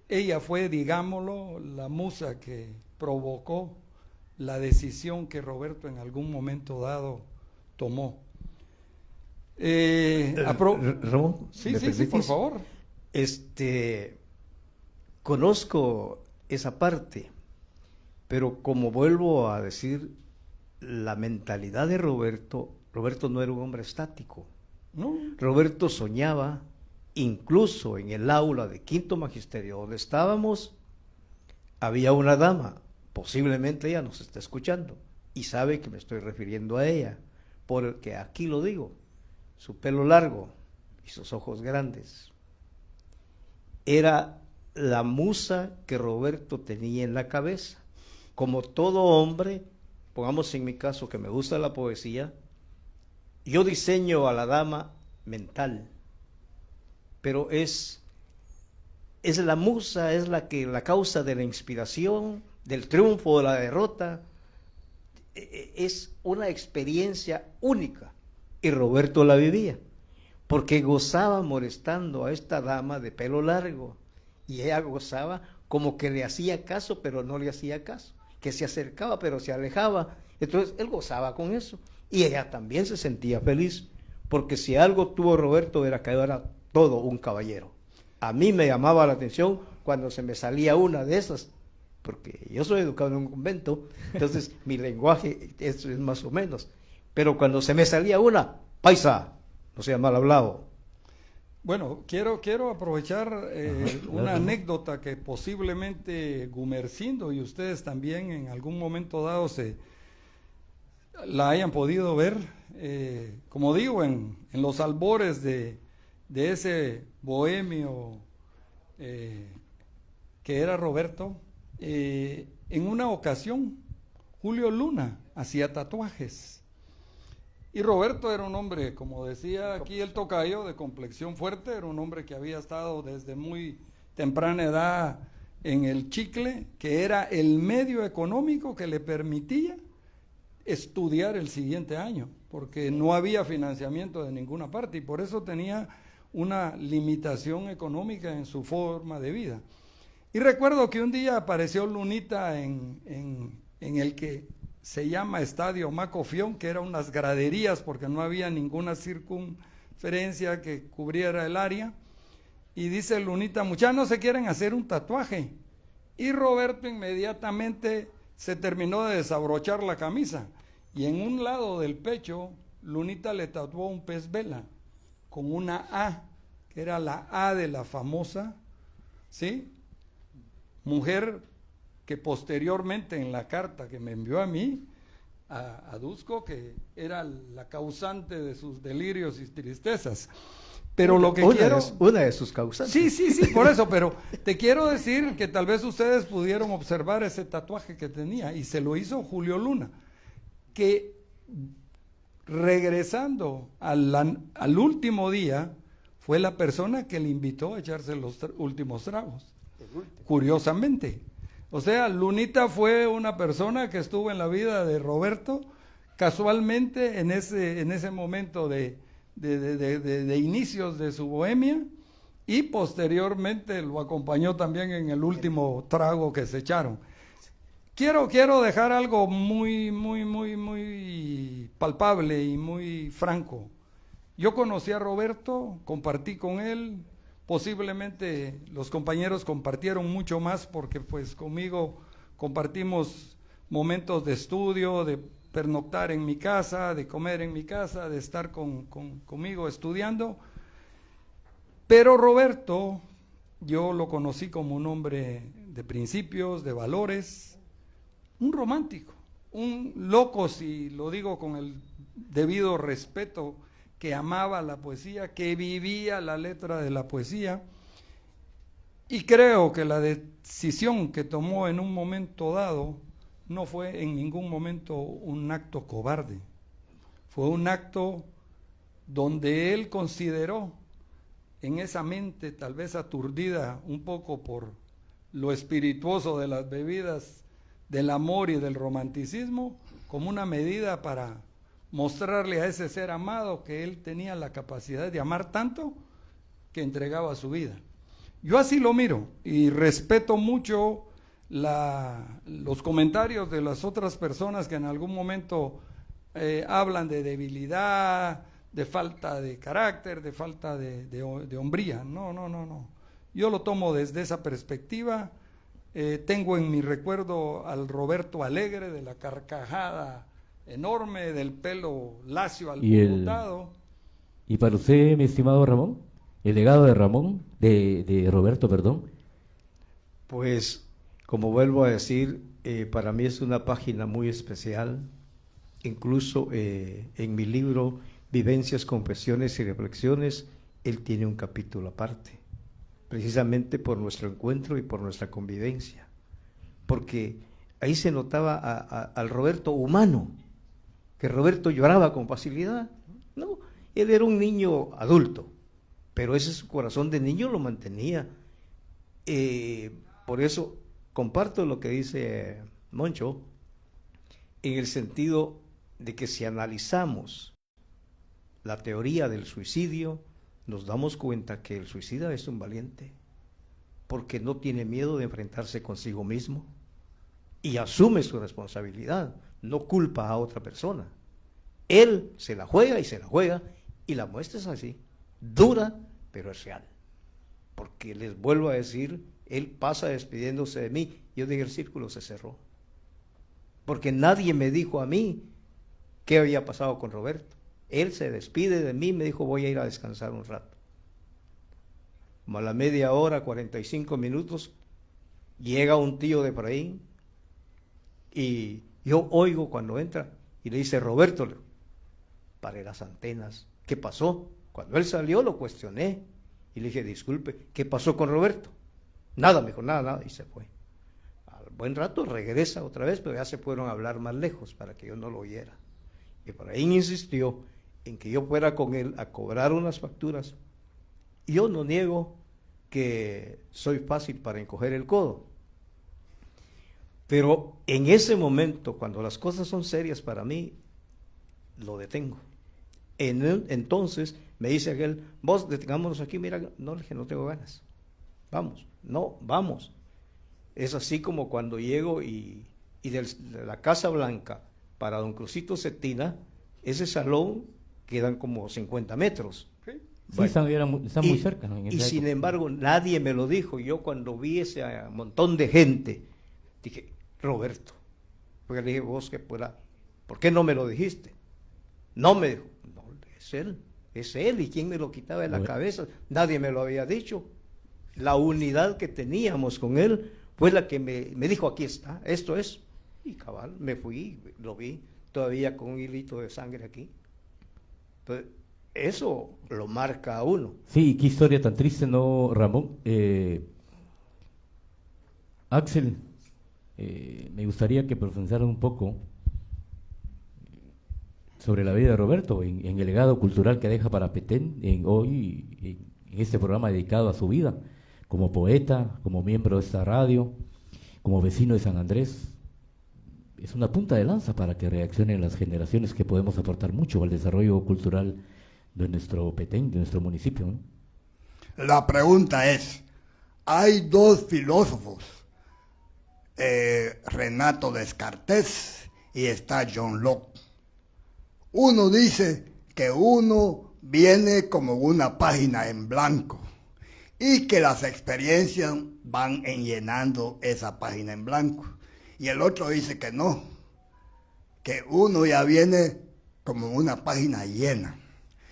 Ella fue, digámoslo, la musa que provocó la decisión que Roberto en algún momento dado tomó. Ramón, sí, ¿me sí, sí, por permitís? favor. Conozco esa parte, pero como vuelvo a decir, la mentalidad de Roberto no era un hombre estático. ¿No? Roberto soñaba, incluso en el aula de quinto magisterio donde estábamos, había una dama, posiblemente ella nos está escuchando y sabe que me estoy refiriendo a ella, porque aquí lo digo, su pelo largo y sus ojos grandes. Era la musa que Roberto tenía en la cabeza. Como todo hombre, pongamos en mi caso que me gusta la poesía, yo diseño a la dama mental, pero es la musa, es la causa de la inspiración, del triunfo, de la derrota. Es una experiencia única y Roberto la vivía, porque gozaba molestando a esta dama de pelo largo y ella gozaba como que le hacía caso, pero no le hacía caso, que se acercaba, pero se alejaba. Entonces él gozaba con eso y ella también se sentía feliz, porque si algo tuvo Roberto era que era todo un caballero. A mí me llamaba la atención cuando se me salía una de esas, porque yo soy educado en un convento, entonces mi lenguaje es más o menos, pero cuando se me salía una, paisa, no sea mal hablado. Bueno, quiero aprovechar una anécdota que posiblemente Gumercindo y ustedes también en algún momento dado la hayan podido ver, como digo, en los albores de ese bohemio que era Roberto. En una ocasión, Julio Luna hacía tatuajes. Y Roberto era un hombre, como decía aquí el tocayo, de complexión fuerte, era un hombre que había estado desde muy temprana edad en el chicle, que era el medio económico que le permitía estudiar el siguiente año, porque no había financiamiento de ninguna parte y por eso tenía una limitación económica en su forma de vida. Y recuerdo que un día apareció Lunita en el que se llama Estadio Macofión, que eran unas graderías porque no había ninguna circunferencia que cubriera el área, y dice Lunita, muchachos, ¿no se quieren hacer un tatuaje? Y Roberto inmediatamente se terminó de desabrochar la camisa, y en un lado del pecho, Lunita le tatuó un pez vela, con una A, que era la A de la famosa, ¿sí?, mujer que posteriormente en la carta que me envió a mí, aduzco que era la causante de sus delirios y tristezas. Pero lo que una de sus causas. Sí, por eso, pero te quiero decir que tal vez ustedes pudieron observar ese tatuaje que tenía, y se lo hizo Julio Luna, que regresando al último día, fue la persona que le invitó a echarse los últimos tragos, curiosamente. O sea, Lunita fue una persona que estuvo en la vida de Roberto casualmente en ese momento de inicios de su bohemia, y posteriormente lo acompañó también en el último trago que se echaron. Quiero dejar algo muy palpable y muy franco. Yo conocí a Roberto, compartí con él. Posiblemente los compañeros compartieron mucho más porque pues conmigo compartimos momentos de estudio, de pernoctar en mi casa, de comer en mi casa, de estar conmigo estudiando. Pero Roberto, yo lo conocí como un hombre de principios, de valores, un romántico, un loco, si lo digo con el debido respeto que amaba la poesía, que vivía la letra de la poesía. Y creo que la decisión que tomó en un momento dado no fue en ningún momento un acto cobarde. Fue un acto donde él consideró en esa mente tal vez aturdida un poco por lo espirituoso de las bebidas, del amor y del romanticismo, como una medida para mostrarle a ese ser amado que él tenía la capacidad de amar tanto que entregaba su vida. Yo así lo miro y respeto mucho los comentarios de las otras personas que en algún momento hablan de debilidad, de falta de carácter, de falta de hombría. No. Yo lo tomo desde esa perspectiva. Tengo en mi recuerdo al Roberto alegre, de la carcajada enorme, del pelo lacio alborotado. ¿Y para usted, mi estimado Ramón? ¿El legado de Ramón, de Roberto, perdón? Pues, como vuelvo a decir, para mí es una página muy especial. Incluso en mi libro Vivencias, Confesiones y Reflexiones, él tiene un capítulo aparte, precisamente por nuestro encuentro y por nuestra convivencia, porque ahí se notaba al Roberto humano, que Roberto lloraba con facilidad. No, él era un niño adulto, pero ese su corazón de niño lo mantenía. Por eso comparto lo que dice Moncho, en el sentido de que si analizamos la teoría del suicidio, nos damos cuenta que el suicida es un valiente, porque no tiene miedo de enfrentarse consigo mismo y asume su responsabilidad, no culpa a otra persona. Él se la juega y la muestra es así, dura, pero es real. Porque les vuelvo a decir, él pasa despidiéndose de mí, yo dije el círculo se cerró, porque nadie me dijo a mí qué había pasado con Roberto. Él se despide de mí, me dijo voy a ir a descansar un rato. Como a la media hora, 45 minutos, llega un tío de por ahí y yo oigo cuando entra y le dice Roberto, paré las antenas, ¿qué pasó? Cuando él salió lo cuestioné y le dije disculpe, ¿qué pasó con Roberto? Nada, me dijo, nada, y se fue. Al buen rato regresa otra vez, pero ya se fueron a hablar más lejos para que yo no lo oyera. Y por ahí insistió en que yo fuera con él a cobrar unas facturas. Y yo no niego que soy fácil para encoger el codo. Pero en ese momento, cuando las cosas son serias para mí, lo detengo. Entonces me dice aquel, vos detengámonos aquí, mira, no, le dije, no tengo ganas. Vamos. Es así como cuando llego y de la Casa Blanca para don Crucito Cetina, ese salón quedan como 50 metros. Sí. Bueno, están muy cerca, ¿no? Y sin embargo, nadie me lo dijo. Yo cuando vi ese montón de gente, dije, Roberto, porque le dije, vos que fuera, ¿por qué no me lo dijiste? No me dijo, no, es él, ¿y quién me lo quitaba de la cabeza? Nadie me lo había dicho. La unidad que teníamos con él fue la que me dijo, aquí está, esto es. Y cabal, me fui, lo vi, todavía con un hilito de sangre aquí. Entonces, eso lo marca a uno. Sí, qué historia tan triste, ¿no, Ramón? Axel, me gustaría que profundizaran un poco sobre la vida de Roberto, en el legado cultural que deja para Petén hoy, en este programa dedicado a su vida, como poeta, como miembro de esta radio, como vecino de San Andrés. Es una punta de lanza para que reaccionen las generaciones que podemos aportar mucho al desarrollo cultural de nuestro Petén, de nuestro municipio, ¿no? La pregunta es, hay dos filósofos, Renato Descartes y está John Locke. Uno dice que uno viene como una página en blanco y que las experiencias van llenando esa página en blanco. Y el otro dice que no, que uno ya viene como una página llena.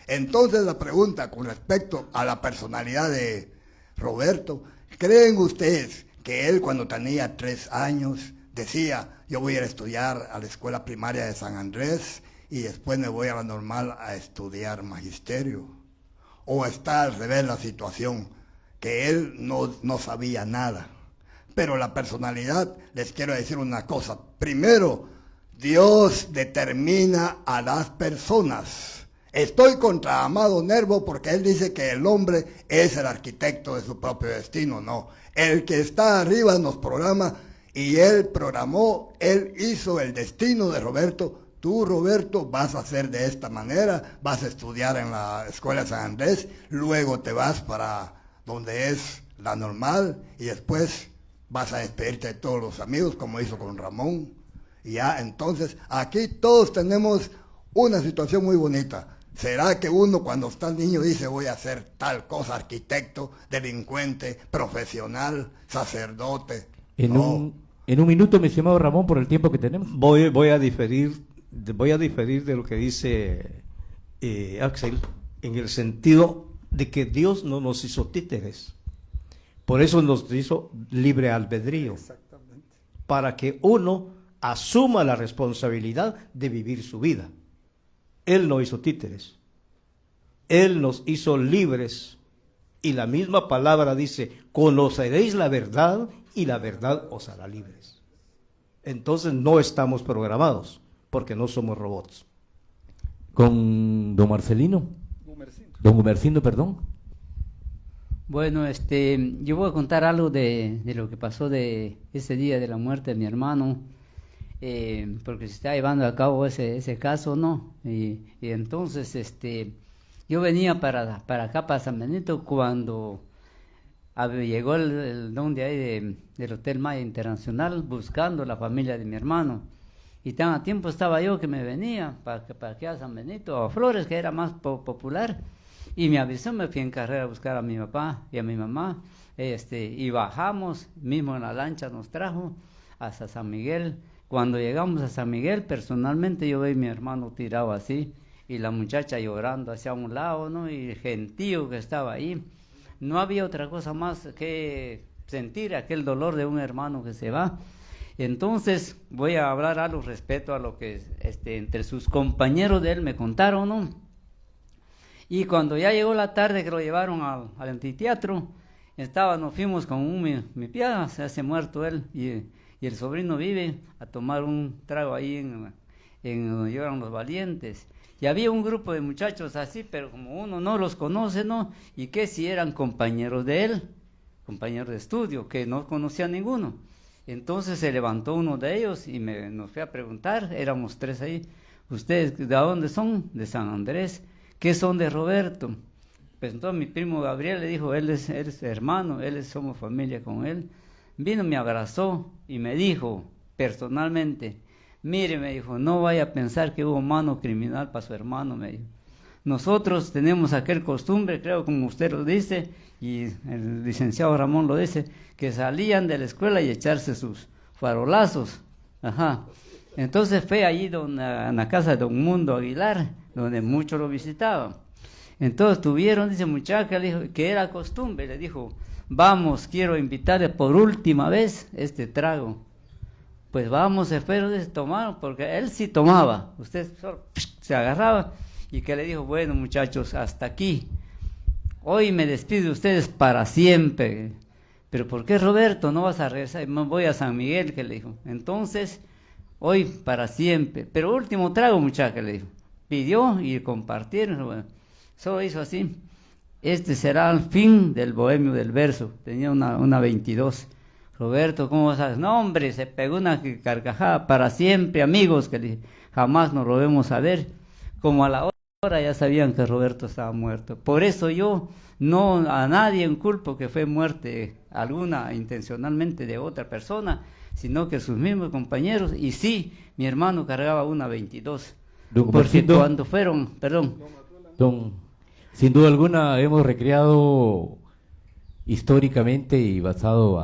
Entonces la pregunta con respecto a la personalidad de Roberto, ¿creen ustedes que él cuando tenía 3 años decía, yo voy a ir a estudiar a la escuela primaria de San Andrés y después me voy a la normal a estudiar magisterio. O está al revés la situación, que él no sabía nada. Pero la personalidad, les quiero decir una cosa. Primero, Dios determina a las personas. Estoy contra Amado Nervo porque él dice que el hombre es el arquitecto de su propio destino. No, el que está arriba nos programa y él programó, él hizo el destino de Roberto. Tú, Roberto, vas a hacer de esta manera, vas a estudiar en la Escuela de San Andrés, luego te vas para donde es la normal y después vas a despedirte de todos los amigos como hizo con Ramón. Y ya, entonces, aquí todos tenemos una situación muy bonita. ¿Será que uno cuando está niño dice voy a hacer tal cosa, arquitecto, delincuente, profesional, sacerdote? En un minuto, mi estimado Ramón, por el tiempo que tenemos. Voy a diferir de lo que dice Axel, en el sentido de que Dios no nos hizo títeres. Por eso nos hizo libre albedrío. Exactamente. Para que uno asuma la responsabilidad de vivir su vida. Él no hizo títeres. Él nos hizo libres. Y la misma palabra dice, conoceréis la verdad y la verdad os hará libres. Entonces no estamos programados, porque no somos robots. Con don Marcelino. Gumercindo. Don Gumercindo, perdón. Bueno, yo voy a contar algo de lo que pasó de ese día de la muerte de mi hermano, porque se está llevando a cabo ese caso, ¿no? Y entonces, yo venía para acá, para San Benito, cuando llegó el don de ahí del Hotel Maya Internacional, buscando la familia de mi hermano. Y tan a tiempo estaba yo que me venía para aquí a San Benito, a Flores, que era más popular. Y me avisó, me fui en carrera a buscar a mi papá y a mi mamá, y bajamos, mismo en la lancha nos trajo hasta San Miguel. Cuando llegamos a San Miguel, personalmente yo vi a mi hermano tirado así, y la muchacha llorando hacia un lado, ¿no? Y el gentío que estaba ahí. No había otra cosa más que sentir aquel dolor de un hermano que se va. Entonces, voy a hablar algo respecto a lo que entre sus compañeros de él me contaron, ¿no? Y cuando ya llegó la tarde que lo llevaron al anfiteatro, nos fuimos con mi pía, se hace muerto él, y el sobrino vive a tomar un trago ahí en donde lloran los valientes. Y había un grupo de muchachos así, pero como uno no los conoce, ¿no? Y que si eran compañeros de él, compañeros de estudio, que no conocía a ninguno. Entonces se levantó uno de ellos y nos fue a preguntar, éramos 3 ahí, ¿ustedes de dónde son? De San Andrés. ¿Qué son de Roberto? Pues entonces mi primo Gabriel le dijo, él es hermano, somos familia con él. Vino, me abrazó y me dijo personalmente, mire, me dijo, no vaya a pensar que hubo mano criminal para su hermano, me dijo. Nosotros tenemos aquel costumbre, creo como usted lo dice, y el licenciado Ramón lo dice, que salían de la escuela y echarse sus farolazos. Ajá. Entonces fue allí en la casa de don Mundo Aguilar, donde muchos lo visitaban. Entonces tuvieron, dice muchacha, le dijo que era costumbre, le dijo, vamos, quiero invitarle por última vez este trago. Pues vamos, espero, dice, tomaron, porque él sí tomaba, usted solo se agarraba, y que le dijo, bueno muchachos, hasta aquí, hoy me despido de ustedes para siempre. Pero ¿por qué, Roberto, no vas a regresar? Me voy a San Miguel, que le dijo. Entonces, hoy para siempre, pero último trago, muchacha, le dijo. Pidió y compartieron, bueno, solo hizo así. Este será el fin del bohemio del verso. Tenía una 22. Roberto, ¿cómo vas a...? No, hombre, se pegó una carcajada. Para siempre, amigos, que le dije, jamás nos volvemos a ver. Como a la hora ya sabían que Roberto estaba muerto. Por eso yo no a nadie culpo que fue muerte alguna intencionalmente de otra persona, sino que sus mismos compañeros. Y sí, mi hermano cargaba una 22. Porque cuando fueron, perdón. Sin duda alguna hemos recreado históricamente y basado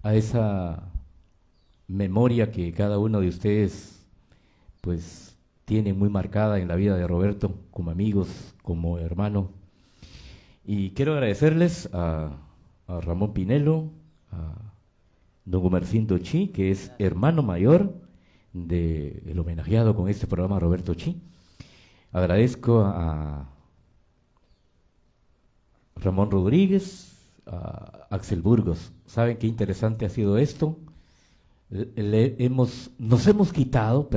a esa memoria que cada uno de ustedes pues tiene muy marcada en la vida de Roberto, como amigos, como hermano. Y quiero agradecerles a Ramón Pinelo, a don Gumercindo Chi, que es hermano mayor del homenajeado con este programa, Roberto Chi. Agradezco a Ramón Rodríguez, a Axel Burgos. ¿Saben qué interesante ha sido esto? Nos hemos quitado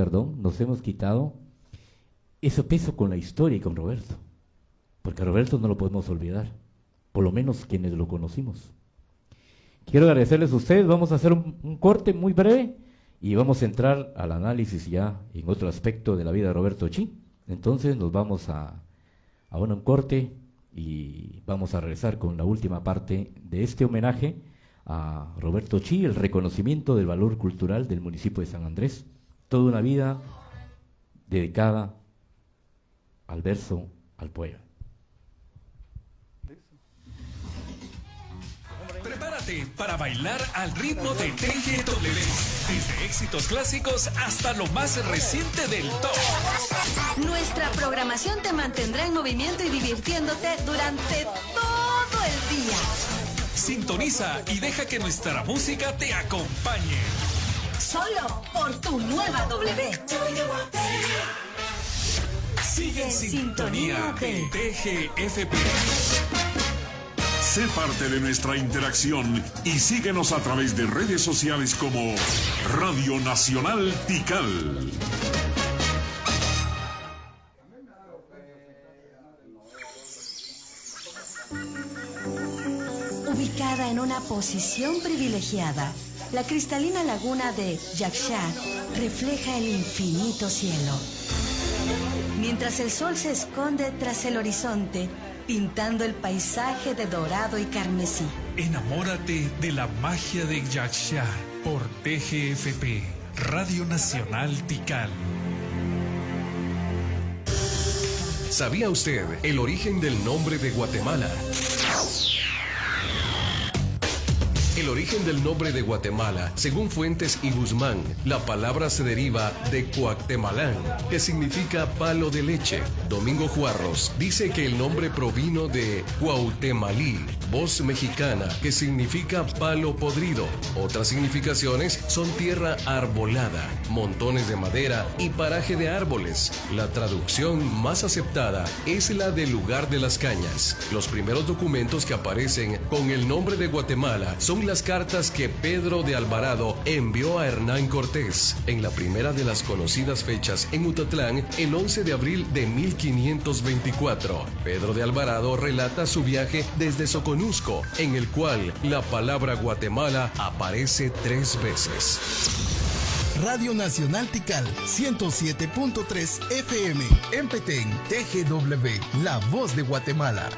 ese peso con la historia y con Roberto, porque a Roberto no lo podemos olvidar, por lo menos quienes lo conocimos. Quiero agradecerles a ustedes. Vamos a hacer un corte muy breve y vamos a entrar al análisis ya en otro aspecto de la vida de Roberto Chi. Entonces nos vamos a un corte y vamos a regresar con la última parte de este homenaje a Roberto Chi, el reconocimiento del valor cultural del municipio de San Andrés. Toda una vida dedicada al verso, al poema. Prepárate para bailar al ritmo de TGW, desde éxitos clásicos hasta lo más reciente del top. Nuestra programación te mantendrá en movimiento y divirtiéndote durante todo el día. Sintoniza y deja que nuestra música te acompañe. Solo por tu nueva W. Sigue en sintonía de TGFP. Sé parte de nuestra interacción y síguenos a través de redes sociales como Radio Nacional Tikal. Ubicada en una posición privilegiada, la cristalina laguna de Yaxchá refleja el infinito cielo. Mientras el sol se esconde tras el horizonte, pintando el paisaje de dorado y carmesí. Enamórate de la magia de Yaxchá por TGFP, Radio Nacional Tikal. ¿Sabía usted el origen del nombre de Guatemala? El origen del nombre de Guatemala, según Fuentes y Guzmán, la palabra se deriva de Cuactemalán, que significa palo de leche. Domingo Juarros dice que el nombre provino de Cuauhtemalí, voz mexicana, que significa palo podrido. Otras significaciones son tierra arbolada, montones de madera y paraje de árboles. La traducción más aceptada es la del lugar de las cañas. Los primeros documentos que aparecen con el nombre de Guatemala son las cartas que Pedro de Alvarado envió a Hernán Cortés en la primera de las conocidas fechas en Utatlán, el 11 de abril de 1524. Pedro de Alvarado relata su viaje desde Soconusco, en el cual la palabra Guatemala aparece 3 veces. Radio Nacional Tikal 107.3 FM en Petén, TGW, la voz de Guatemala.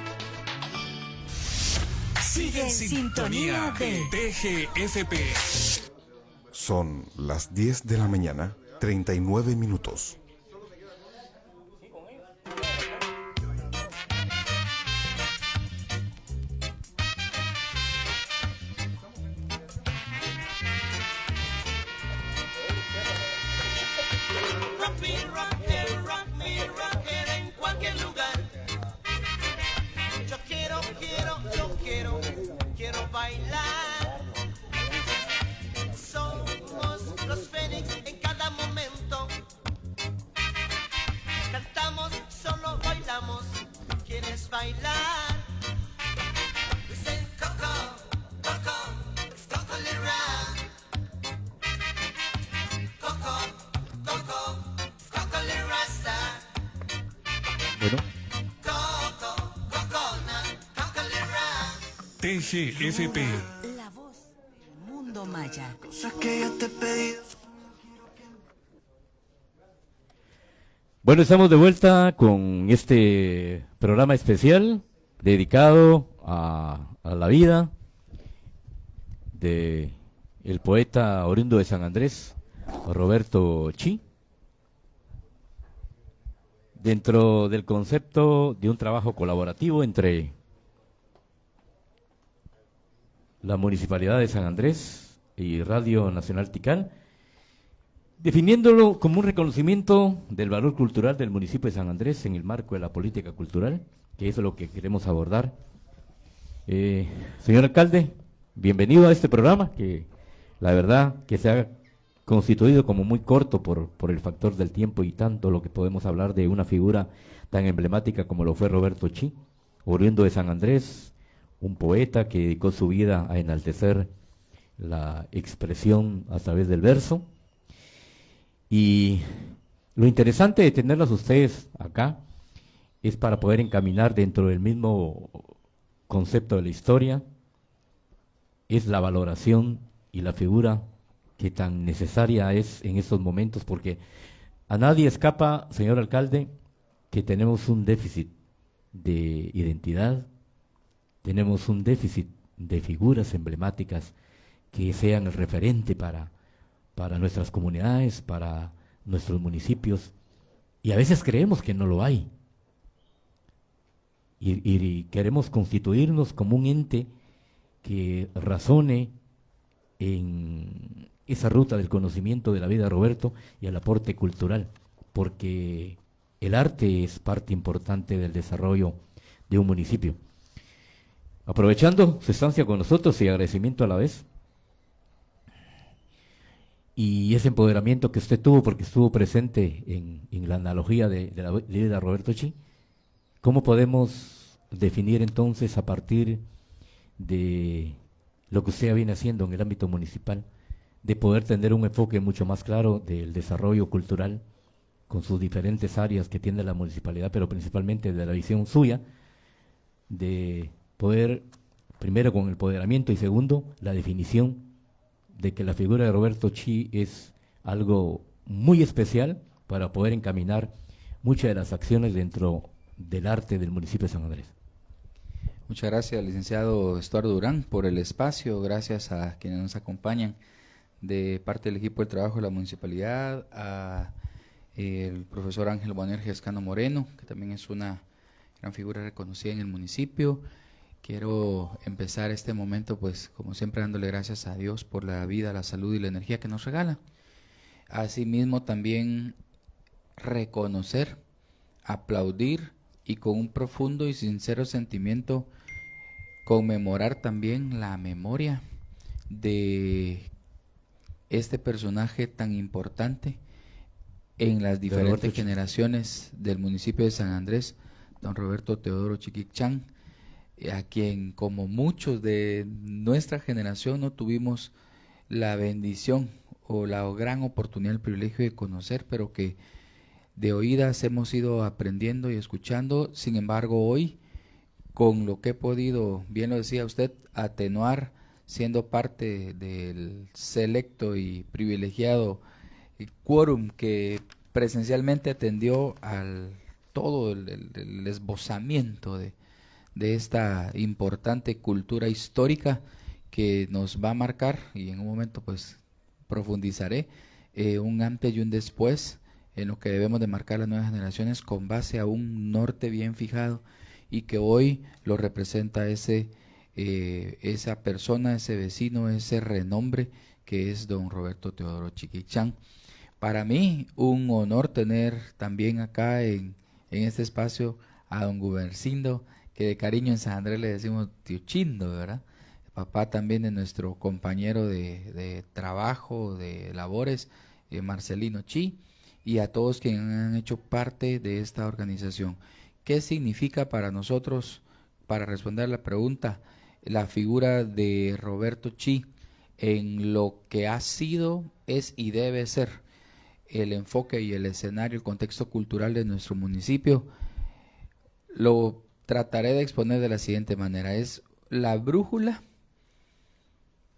Sigue en sintonía de TGFP. Son las 10 de la mañana, 39 minutos. En cualquier lugar. Yo quiero bailar. Somos los Fénix en cada momento. Cantamos, solo bailamos. ¿Quieres bailar? Dicen Coco, Coco, it's Coco Lira. Coco, Coco, it's Coco Lirasta. Bueno. TGFP. La voz del mundo maya. Bueno, estamos de vuelta con este programa especial dedicado a la vida de el poeta oriundo de San Andrés, Roberto Chi, dentro del concepto de un trabajo colaborativo entre la Municipalidad de San Andrés y Radio Nacional Tikal, definiéndolo como un reconocimiento del valor cultural del municipio de San Andrés en el marco de la política cultural, que es lo que queremos abordar. Señor alcalde, bienvenido a este programa, que la verdad que se ha constituido como muy corto por el factor del tiempo y tanto lo que podemos hablar de una figura tan emblemática como lo fue Roberto Chi, oriundo de San Andrés, un poeta que dedicó su vida a enaltecer la expresión a través del verso. Y lo interesante de tenerlos ustedes acá es para poder encaminar dentro del mismo concepto de la historia, es la valoración y la figura que tan necesaria es en estos momentos, porque a nadie escapa, señor alcalde, que tenemos un déficit de identidad, tenemos un déficit de figuras emblemáticas que sean el referente para nuestras comunidades, para nuestros municipios, y a veces creemos que no lo hay. Y queremos constituirnos como un ente que razone en esa ruta del conocimiento de la vida de Roberto y el aporte cultural, porque el arte es parte importante del desarrollo de un municipio. Aprovechando su estancia con nosotros y agradecimiento a la vez, y ese empoderamiento que usted tuvo porque estuvo presente en la analogía de la vida de Roberto Chi, ¿cómo podemos definir entonces a partir de lo que usted viene haciendo en el ámbito municipal, de poder tener un enfoque mucho más claro del desarrollo cultural con sus diferentes áreas que tiene la municipalidad, pero principalmente de la visión suya, de poder, primero con el empoderamiento y segundo, la definición de que la figura de Roberto Chi es algo muy especial para poder encaminar muchas de las acciones dentro del arte del municipio de San Andrés? Muchas gracias, licenciado Estuardo Durán, por el espacio. Gracias a quienes nos acompañan de parte del equipo del trabajo de la municipalidad, a el profesor Ángel Boanerges Cano Moreno, que también es una gran figura reconocida en el municipio. Quiero empezar este momento, pues, como siempre, dándole gracias a Dios por la vida, la salud y la energía que nos regala. Asimismo, también reconocer, aplaudir y con un profundo y sincero sentimiento conmemorar también la memoria de este personaje tan importante en las diferentes generaciones del municipio de San Andrés, don Roberto Teodoro Chiquichán, a quien, como muchos de nuestra generación, no tuvimos la bendición o la gran oportunidad, el privilegio de conocer, pero que de oídas hemos ido aprendiendo y escuchando. Sin embargo, hoy, con lo que he podido, bien lo decía usted, atenuar, siendo parte del selecto y privilegiado quórum que presencialmente atendió al todo el esbozamiento de esta importante cultura histórica que nos va a marcar, y en un momento pues profundizaré, un antes y un después en lo que debemos de marcar las nuevas generaciones con base a un norte bien fijado, y que hoy lo representa esa persona, ese vecino, ese renombre que es don Roberto Teodoro Chiquichán. Para mí un honor tener también acá en este espacio a don Gumercindo, que de cariño en San Andrés le decimos tío Chindo, ¿verdad? Papá también de nuestro compañero de trabajo, de labores, Marcelino Chi, y a todos quienes han hecho parte de esta organización. ¿Qué significa para nosotros, para responder a la pregunta, la figura de Roberto Chi en lo que ha sido, es y debe ser el enfoque y el escenario, el contexto cultural de nuestro municipio? Lo trataré de exponer de la siguiente manera: es la brújula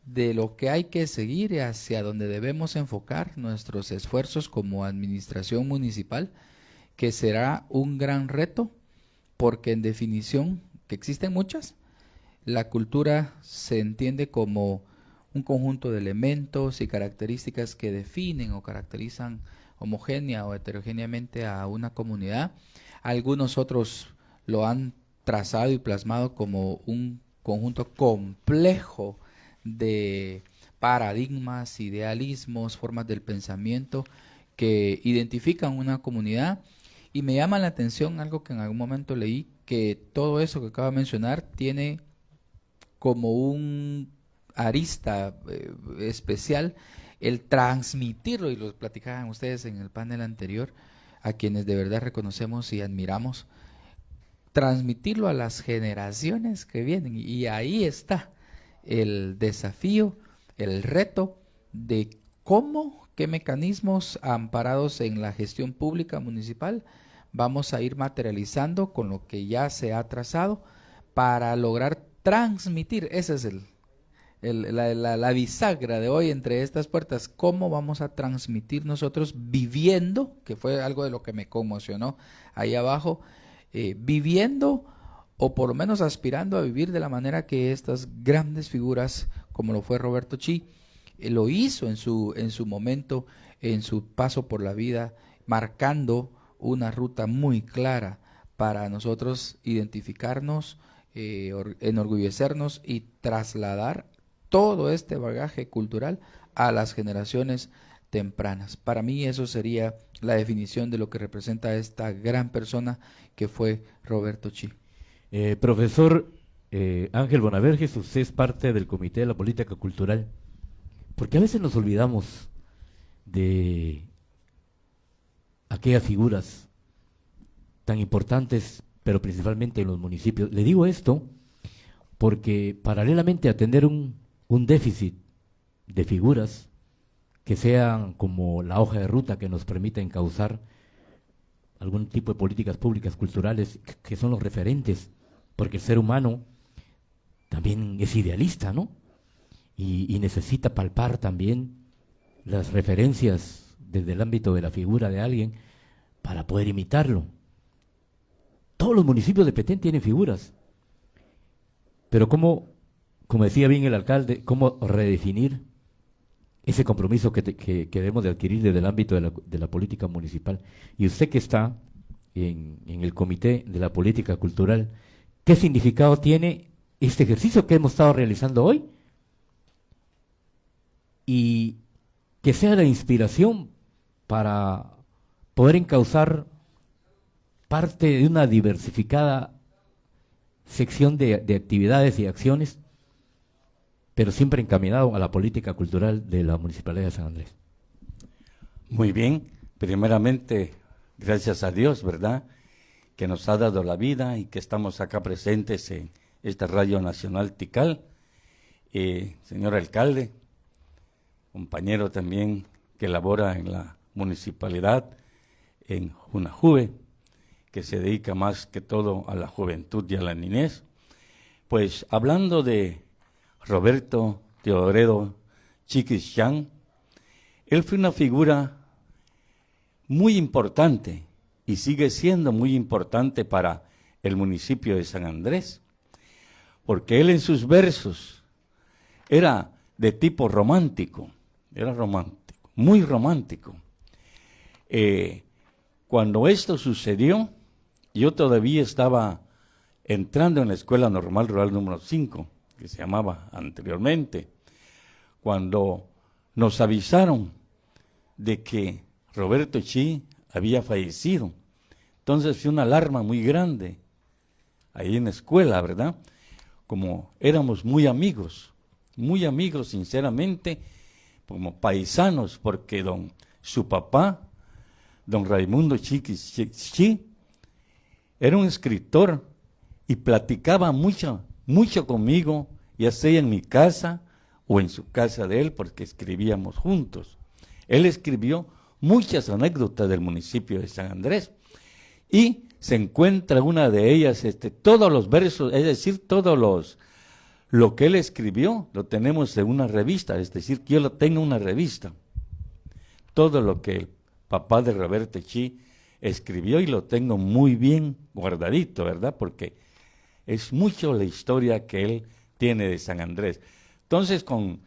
de lo que hay que seguir y hacia donde debemos enfocar nuestros esfuerzos como administración municipal, que será un gran reto, porque en definición, que existen muchas, la cultura se entiende como un conjunto de elementos y características que definen o caracterizan homogénea o heterogéneamente a una comunidad. Algunos otros lo han trazado y plasmado como un conjunto complejo de paradigmas, idealismos, formas del pensamiento que identifican una comunidad. Y me llama la atención algo que en algún momento leí, que todo eso que acabo de mencionar tiene como un arista especial el transmitirlo, y lo platicaban ustedes en el panel anterior, a quienes de verdad reconocemos y admiramos, transmitirlo a las generaciones que vienen. Y ahí está el desafío, el reto de cómo, qué mecanismos amparados en la gestión pública municipal vamos a ir materializando con lo que ya se ha trazado para lograr transmitir. Esa es la bisagra de hoy entre estas puertas. ¿Cómo vamos a transmitir nosotros viviendo, que fue algo de lo que me conmocionó ahí abajo, viviendo o por lo menos aspirando a vivir de la manera que estas grandes figuras, como lo fue Roberto Chi, lo hizo en su momento, en su paso por la vida, marcando una ruta muy clara para nosotros identificarnos, enorgullecernos y trasladar todo este bagaje cultural a las generaciones tempranas. Para mí eso sería la definición de lo que representa esta gran persona que fue Roberto Chi. Profesor Ángel Bonaverges, usted es parte del Comité de la Política Cultural, porque a veces nos olvidamos de aquellas figuras tan importantes, pero principalmente en los municipios. Le digo esto porque paralelamente a tener un déficit de figuras que sean como la hoja de ruta que nos permita encauzar algún tipo de políticas públicas culturales que son los referentes, porque el ser humano también es idealista, ¿no? Y necesita palpar también las referencias desde el ámbito de la figura de alguien para poder imitarlo. Todos los municipios de Petén tienen figuras, pero como decía bien el alcalde, cómo redefinir ese compromiso que debemos de adquirir desde el ámbito de la política municipal. Y usted que está en el Comité de la Política Cultural, ¿qué significado tiene este ejercicio que hemos estado realizando hoy? Y que sea la inspiración para poder encauzar parte de una diversificada sección de actividades y acciones, pero siempre encaminado a la política cultural de la Municipalidad de San Andrés. Muy bien, primeramente, gracias a Dios, ¿verdad?, que nos ha dado la vida y que estamos acá presentes en esta Radio Nacional Tikal. Señor alcalde, compañero también que labora en la municipalidad, en Junajuve, que se dedica más que todo a la juventud y a la niñez. Pues hablando de Roberto Teodoredo Chi Quixán, él fue una figura muy importante y sigue siendo muy importante para el municipio de San Andrés, porque él en sus versos era de tipo romántico, era romántico, muy romántico. Cuando esto sucedió, yo todavía estaba entrando en la Escuela Normal Rural número 5, que se llamaba anteriormente, cuando nos avisaron de que Roberto Chi había fallecido. Entonces fue una alarma muy grande ahí en la escuela, ¿verdad? Como éramos muy amigos sinceramente, como paisanos, porque su papá, don Raimundo Chi, era un escritor y platicaba mucho conmigo, ya sea en mi casa o en su casa de él, porque escribíamos juntos. Él escribió muchas anécdotas del municipio de San Andrés y se encuentra una de ellas, todos los versos, es decir, lo que él escribió, lo tenemos en una revista, es decir, que yo lo tengo en una revista. Todo lo que el papá de Roberto Chi escribió y lo tengo muy bien guardadito, ¿verdad? Porque es mucho la historia que él tiene de San Andrés. Entonces, con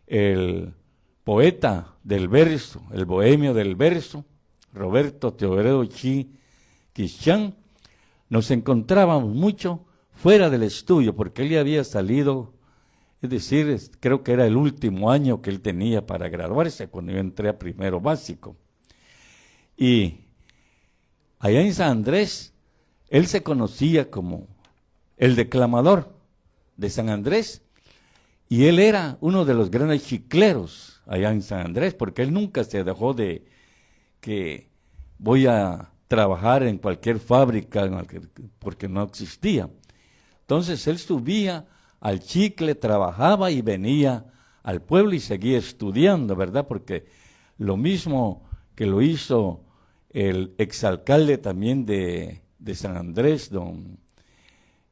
el poeta del verso, el bohemio del verso, Roberto Teodoredo Chi Quixán, nos encontrábamos mucho fuera del estudio, porque él ya había salido, es decir, creo que era el último año que él tenía para graduarse, cuando yo entré a primero básico. Y allá en San Andrés, él se conocía como el declamador de San Andrés, Y él era uno de los grandes chicleros allá en San Andrés, porque él nunca se dejó de que voy a trabajar en cualquier fábrica, porque no existía. Entonces él subía al chicle, trabajaba y venía al pueblo y seguía estudiando, ¿verdad? Porque lo mismo que lo hizo el exalcalde también de San Andrés,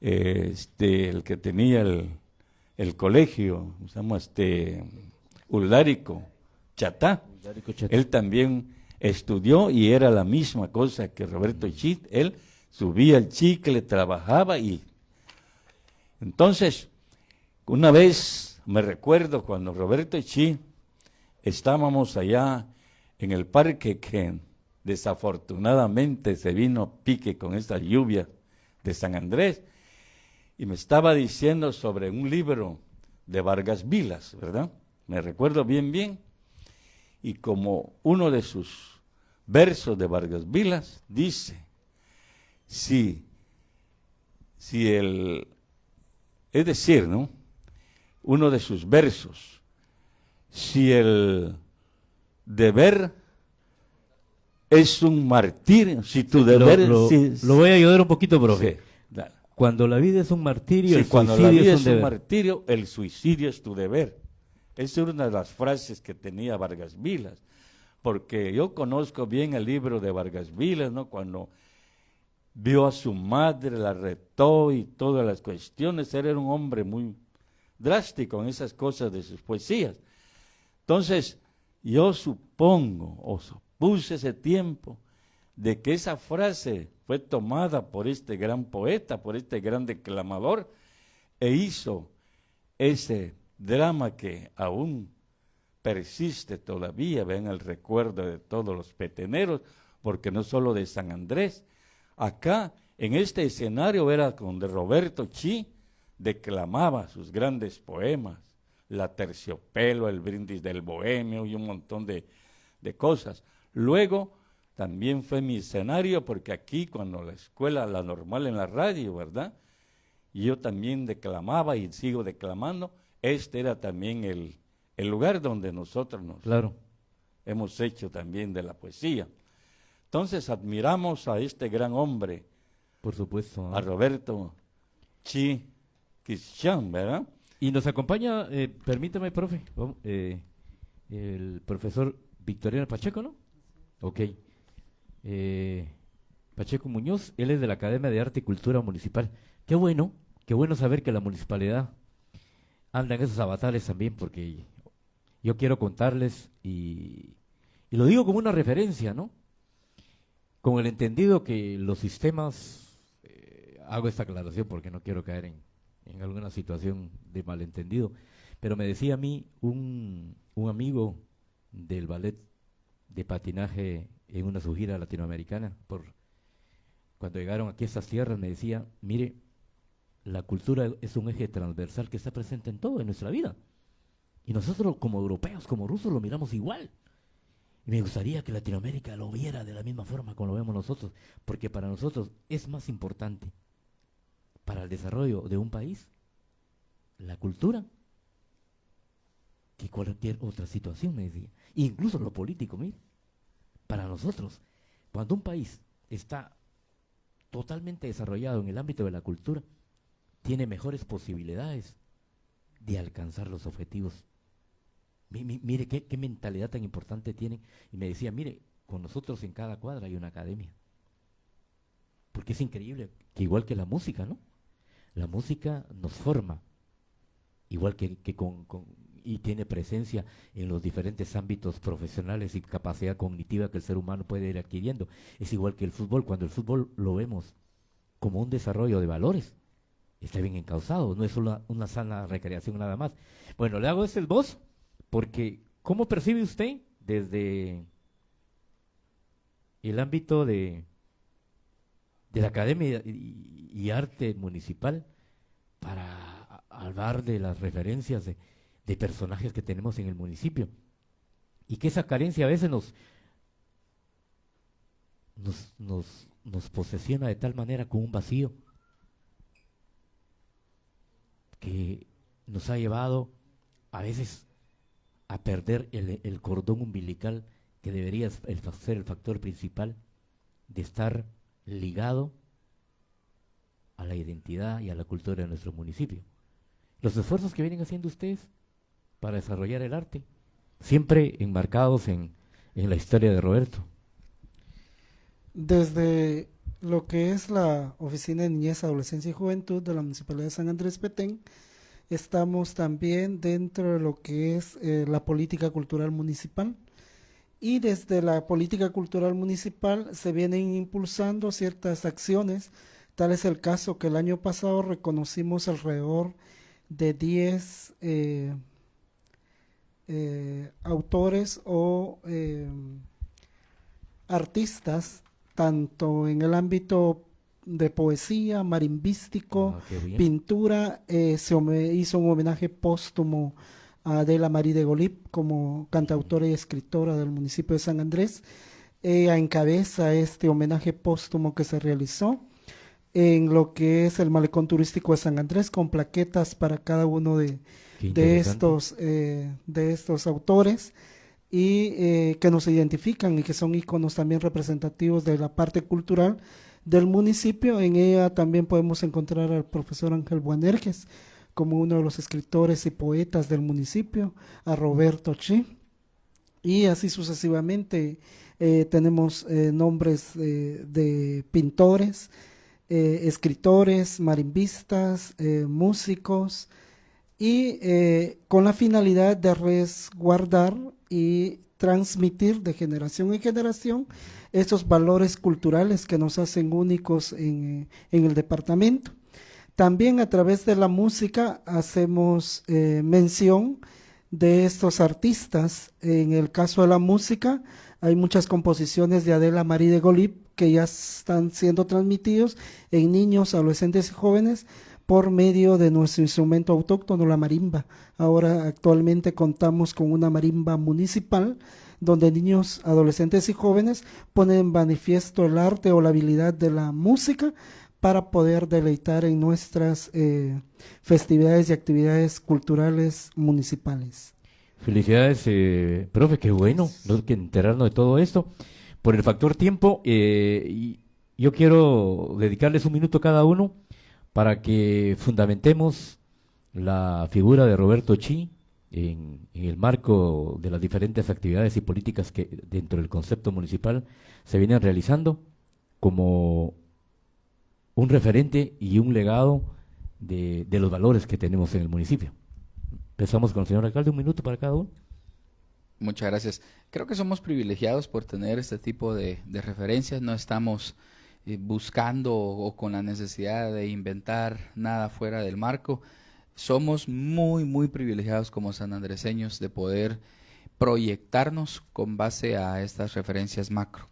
el que tenía el colegio, se llama Uldárico Chatá. Él también estudió y era la misma cosa que Roberto Chi. Él subía el chicle, trabajaba y... Entonces, una vez me recuerdo cuando Roberto Chi estábamos allá en el parque que desafortunadamente se vino a pique con esta lluvia de San Andrés y me estaba diciendo sobre un libro de Vargas Vilas, ¿verdad? Me recuerdo bien, y como uno de sus versos de Vargas Vilas dice, es decir, ¿no? Uno de sus versos, si el deber es un martirio, si tu deber... Lo voy a ayudar un poquito, profe. Sí, cuando la vida es un martirio, el cuando suicidio la vida es un martirio, el suicidio es tu deber. Esa es una de las frases que tenía Vargas Vilas, porque yo conozco bien el libro de Vargas Vilas, ¿no? Cuando vio a su madre, la retó y todas las cuestiones, él era un hombre muy drástico en esas cosas de sus poesías. Entonces, yo supongo, o supuse ese tiempo, de que esa frase fue tomada por este gran poeta, por este gran declamador, e hizo ese drama que aún persiste todavía, ven el recuerdo de todos los peteneros, porque no solo de San Andrés. Acá, en este escenario, era donde Roberto Chi declamaba sus grandes poemas, La Terciopelo, El Brindis del Bohemio y un montón de cosas. Luego, también fue mi escenario, porque aquí, cuando la escuela, la normal en la radio, ¿verdad? Y yo también declamaba y sigo declamando. Este era también el lugar donde nosotros nos hemos hecho también de la poesía. Entonces admiramos a este gran hombre, por supuesto, a Roberto Chi Quishan, ¿verdad? Y nos acompaña, permítame, profe, el profesor Victoriano Pacheco, ¿no? Ok. Pacheco Muñoz, él es de la Academia de Arte y Cultura Municipal. Qué bueno saber que la municipalidad anda en esos avatares también, porque yo quiero contarles, y lo digo como una referencia, ¿no? Con el entendido que los sistemas, hago esta aclaración porque no quiero caer en alguna situación de malentendido, pero me decía a mí un amigo del ballet de patinaje en una gira latinoamericana, cuando llegaron aquí a estas tierras, me decía, mire, la cultura es un eje transversal que está presente en todo, en nuestra vida. Y nosotros como europeos, como rusos, lo miramos igual. Y me gustaría que Latinoamérica lo viera de la misma forma como lo vemos nosotros, porque para nosotros es más importante, para el desarrollo de un país, la cultura, que cualquier otra situación, me decía. Incluso lo político, mire. Para nosotros, cuando un país está totalmente desarrollado en el ámbito de la cultura, tiene mejores posibilidades de alcanzar los objetivos. Mire qué mentalidad tan importante tienen. Y me decía, mire, con nosotros en cada cuadra hay una academia. Porque es increíble que igual que la música, ¿no? La música nos forma, igual que y tiene presencia en los diferentes ámbitos profesionales y capacidad cognitiva que el ser humano puede ir adquiriendo. Es igual que el fútbol, cuando el fútbol lo vemos como un desarrollo de valores, está bien encauzado, no es una sana recreación nada más. Bueno, le hago este esbozo, porque ¿cómo percibe usted desde el ámbito de la Academia y Arte Municipal para hablar de las referencias de personajes que tenemos en el municipio? Y que esa carencia a veces nos posesiona de tal manera con un vacío que nos ha llevado a veces a perder el cordón umbilical que debería ser el factor principal de estar ligado a la identidad y a la cultura de nuestro municipio. Los esfuerzos que vienen haciendo ustedes para desarrollar el arte, siempre enmarcados en la historia de Roberto. Desde lo que es la Oficina de Niñez, Adolescencia y Juventud de la Municipalidad de San Andrés Petén, estamos también dentro de lo que es la política cultural municipal, y desde la política cultural municipal se vienen impulsando ciertas acciones. Tal es el caso que el año pasado reconocimos alrededor de 10 autores o artistas, tanto en el ámbito de poesía, marimbístico, pintura. Se hizo un homenaje póstumo a Adela Marie de Golip como cantautora y escritora del municipio de San Andrés. Ella encabeza este homenaje póstumo que se realizó en lo que es el malecón turístico de San Andrés, con plaquetas para cada uno de estos autores, y que nos identifican y que son íconos también representativos de la parte cultural del municipio. En ella también podemos encontrar al profesor Ángel Boanerges como uno de los escritores y poetas del municipio, a Roberto Chi, y así sucesivamente. Tenemos nombres de pintores, escritores, marimbistas, músicos, y con la finalidad de resguardar y transmitir de generación en generación estos valores culturales que nos hacen únicos en el departamento. También a través de la música hacemos mención de estos artistas. En el caso de la música hay muchas composiciones de Adela Marie de Golip que ya están siendo transmitidos en niños, adolescentes y jóvenes por medio de nuestro instrumento autóctono, la marimba. Ahora actualmente contamos con una marimba municipal donde niños, adolescentes y jóvenes ponen en manifiesto el arte o la habilidad de la música para poder deleitar en nuestras festividades y actividades culturales municipales. Felicidades, profe, qué bueno, no que enterarnos de todo esto. Por el factor tiempo, yo quiero dedicarles un minuto cada uno para que fundamentemos la figura de Roberto Chi en el marco de las diferentes actividades y políticas que dentro del concepto municipal se vienen realizando como un referente y un legado de los valores que tenemos en el municipio. Empezamos con el señor alcalde, un minuto para cada uno. Muchas gracias. Creo que somos privilegiados por tener este tipo de referencias. No estamos buscando o con la necesidad de inventar nada fuera del marco. Somos muy, muy privilegiados como sanandreseños de poder proyectarnos con base a estas referencias macro.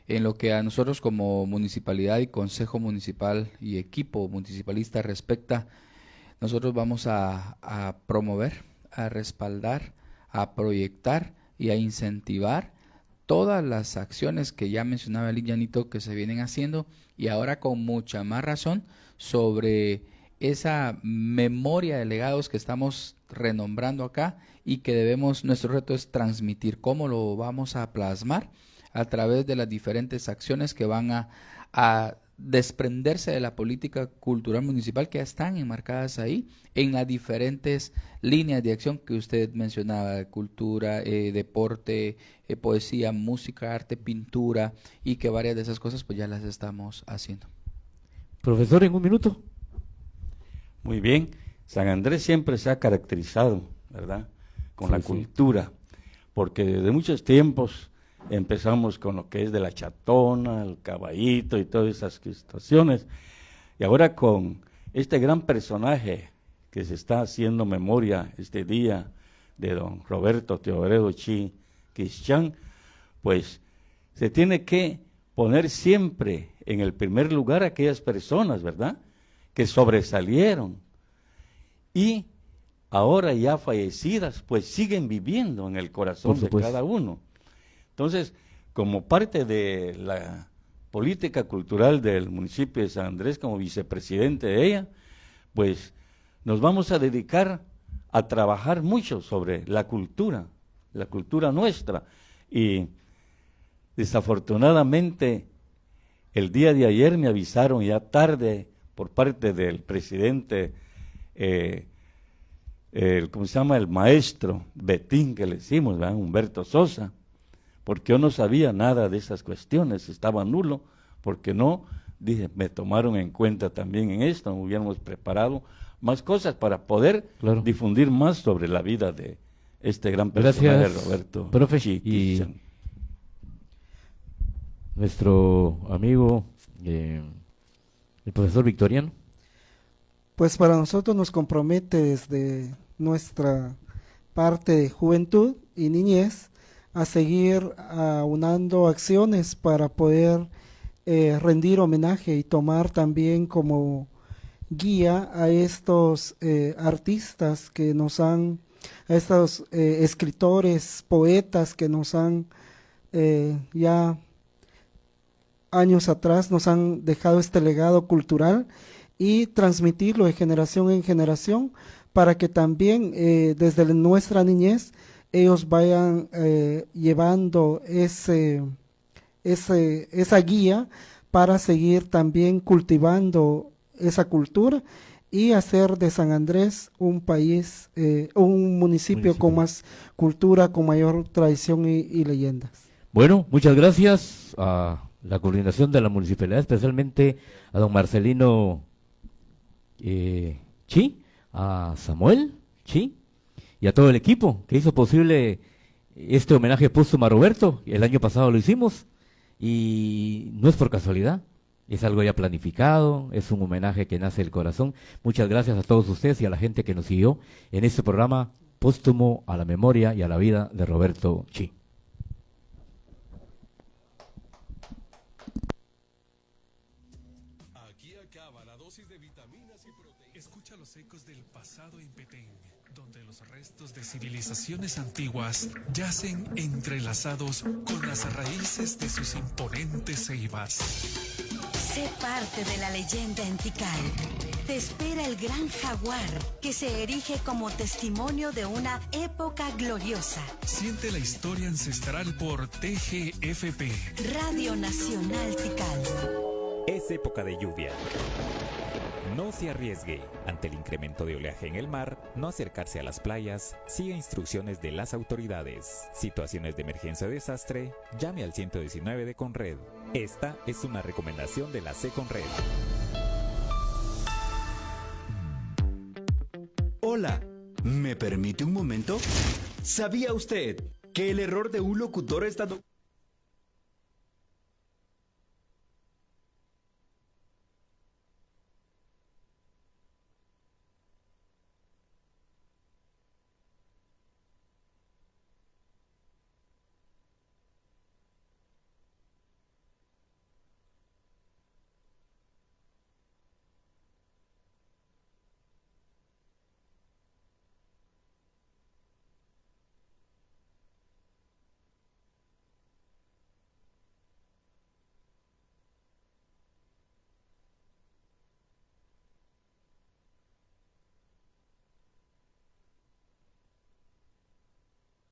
En lo que a nosotros como municipalidad y consejo municipal y equipo municipalista respecta, nosotros vamos a promover, a respaldar, a proyectar y a incentivar todas las acciones que ya mencionaba el Llanito que se vienen haciendo, y ahora con mucha más razón sobre esa memoria de legados que estamos renombrando acá y que debemos, nuestro reto es transmitir. ¿Cómo lo vamos a plasmar? A través de las diferentes acciones que van a desprenderse de la política cultural municipal que ya están enmarcadas ahí en las diferentes líneas de acción que usted mencionaba: cultura, deporte, poesía, música, arte, pintura, y que varias de esas cosas pues ya las estamos haciendo. Profesor, en un minuto. Muy bien, San Andrés siempre se ha caracterizado, ¿verdad?, con la cultura, porque desde muchos tiempos empezamos con lo que es de la chatona, el caballito y todas esas situaciones, y ahora con este gran personaje que se está haciendo memoria este día de don Roberto Teodoredo Chi Cristian, pues se tiene que poner siempre en el primer lugar a aquellas personas, ¿verdad?, que sobresalieron y ahora ya fallecidas, pues siguen viviendo en el corazón de cada uno. Entonces, como parte de la política cultural del municipio de San Andrés, como vicepresidente de ella, pues nos vamos a dedicar a trabajar mucho sobre la cultura nuestra. Y desafortunadamente, el día de ayer me avisaron ya tarde por parte del presidente, ¿cómo se llama? El maestro Betín, que le decimos, ¿verdad? Humberto Sosa, porque yo no sabía nada de esas cuestiones, estaba nulo, porque no, dije, me tomaron en cuenta también en esto, hubiéramos preparado más cosas para poder difundir más sobre la vida de este gran personaje. Gracias, Roberto. Profe, y nuestro amigo, el profesor Victoriano. Pues para nosotros nos compromete desde nuestra parte de juventud y niñez a seguir aunando acciones para poder rendir homenaje y tomar también como guía a estos artistas que nos han, a estos escritores, poetas que nos han ya años atrás nos han dejado este legado cultural, y transmitirlo de generación en generación para que también desde nuestra niñez ellos vayan llevando esa guía para seguir también cultivando esa cultura y hacer de San Andrés un país, un municipio con más cultura, con mayor tradición y leyendas. Bueno, muchas gracias a la coordinación de la municipalidad, especialmente a don Marcelino Chi, a Samuel Chi y a todo el equipo que hizo posible este homenaje póstumo a Roberto. El año pasado lo hicimos y no es por casualidad, es algo ya planificado, es un homenaje que nace del corazón. Muchas gracias a todos ustedes y a la gente que nos siguió en este programa póstumo a la memoria y a la vida de Roberto Chi. Escucha los ecos del pasado en Petén, donde los restos de civilizaciones antiguas yacen entrelazados con las raíces de sus imponentes ceibas. Sé parte de la leyenda en Tikal. Te espera el gran jaguar, que se erige como testimonio de una época gloriosa. Siente la historia ancestral por TGFP. Radio Nacional Tikal. Es época de lluvia. No se arriesgue. Ante el incremento de oleaje en el mar, no acercarse a las playas, siga instrucciones de las autoridades. Situaciones de emergencia o desastre, llame al 119 de Conred. Esta es una recomendación de la C-Conred. Hola, ¿me permite un momento? ¿Sabía usted que el error de un locutor está...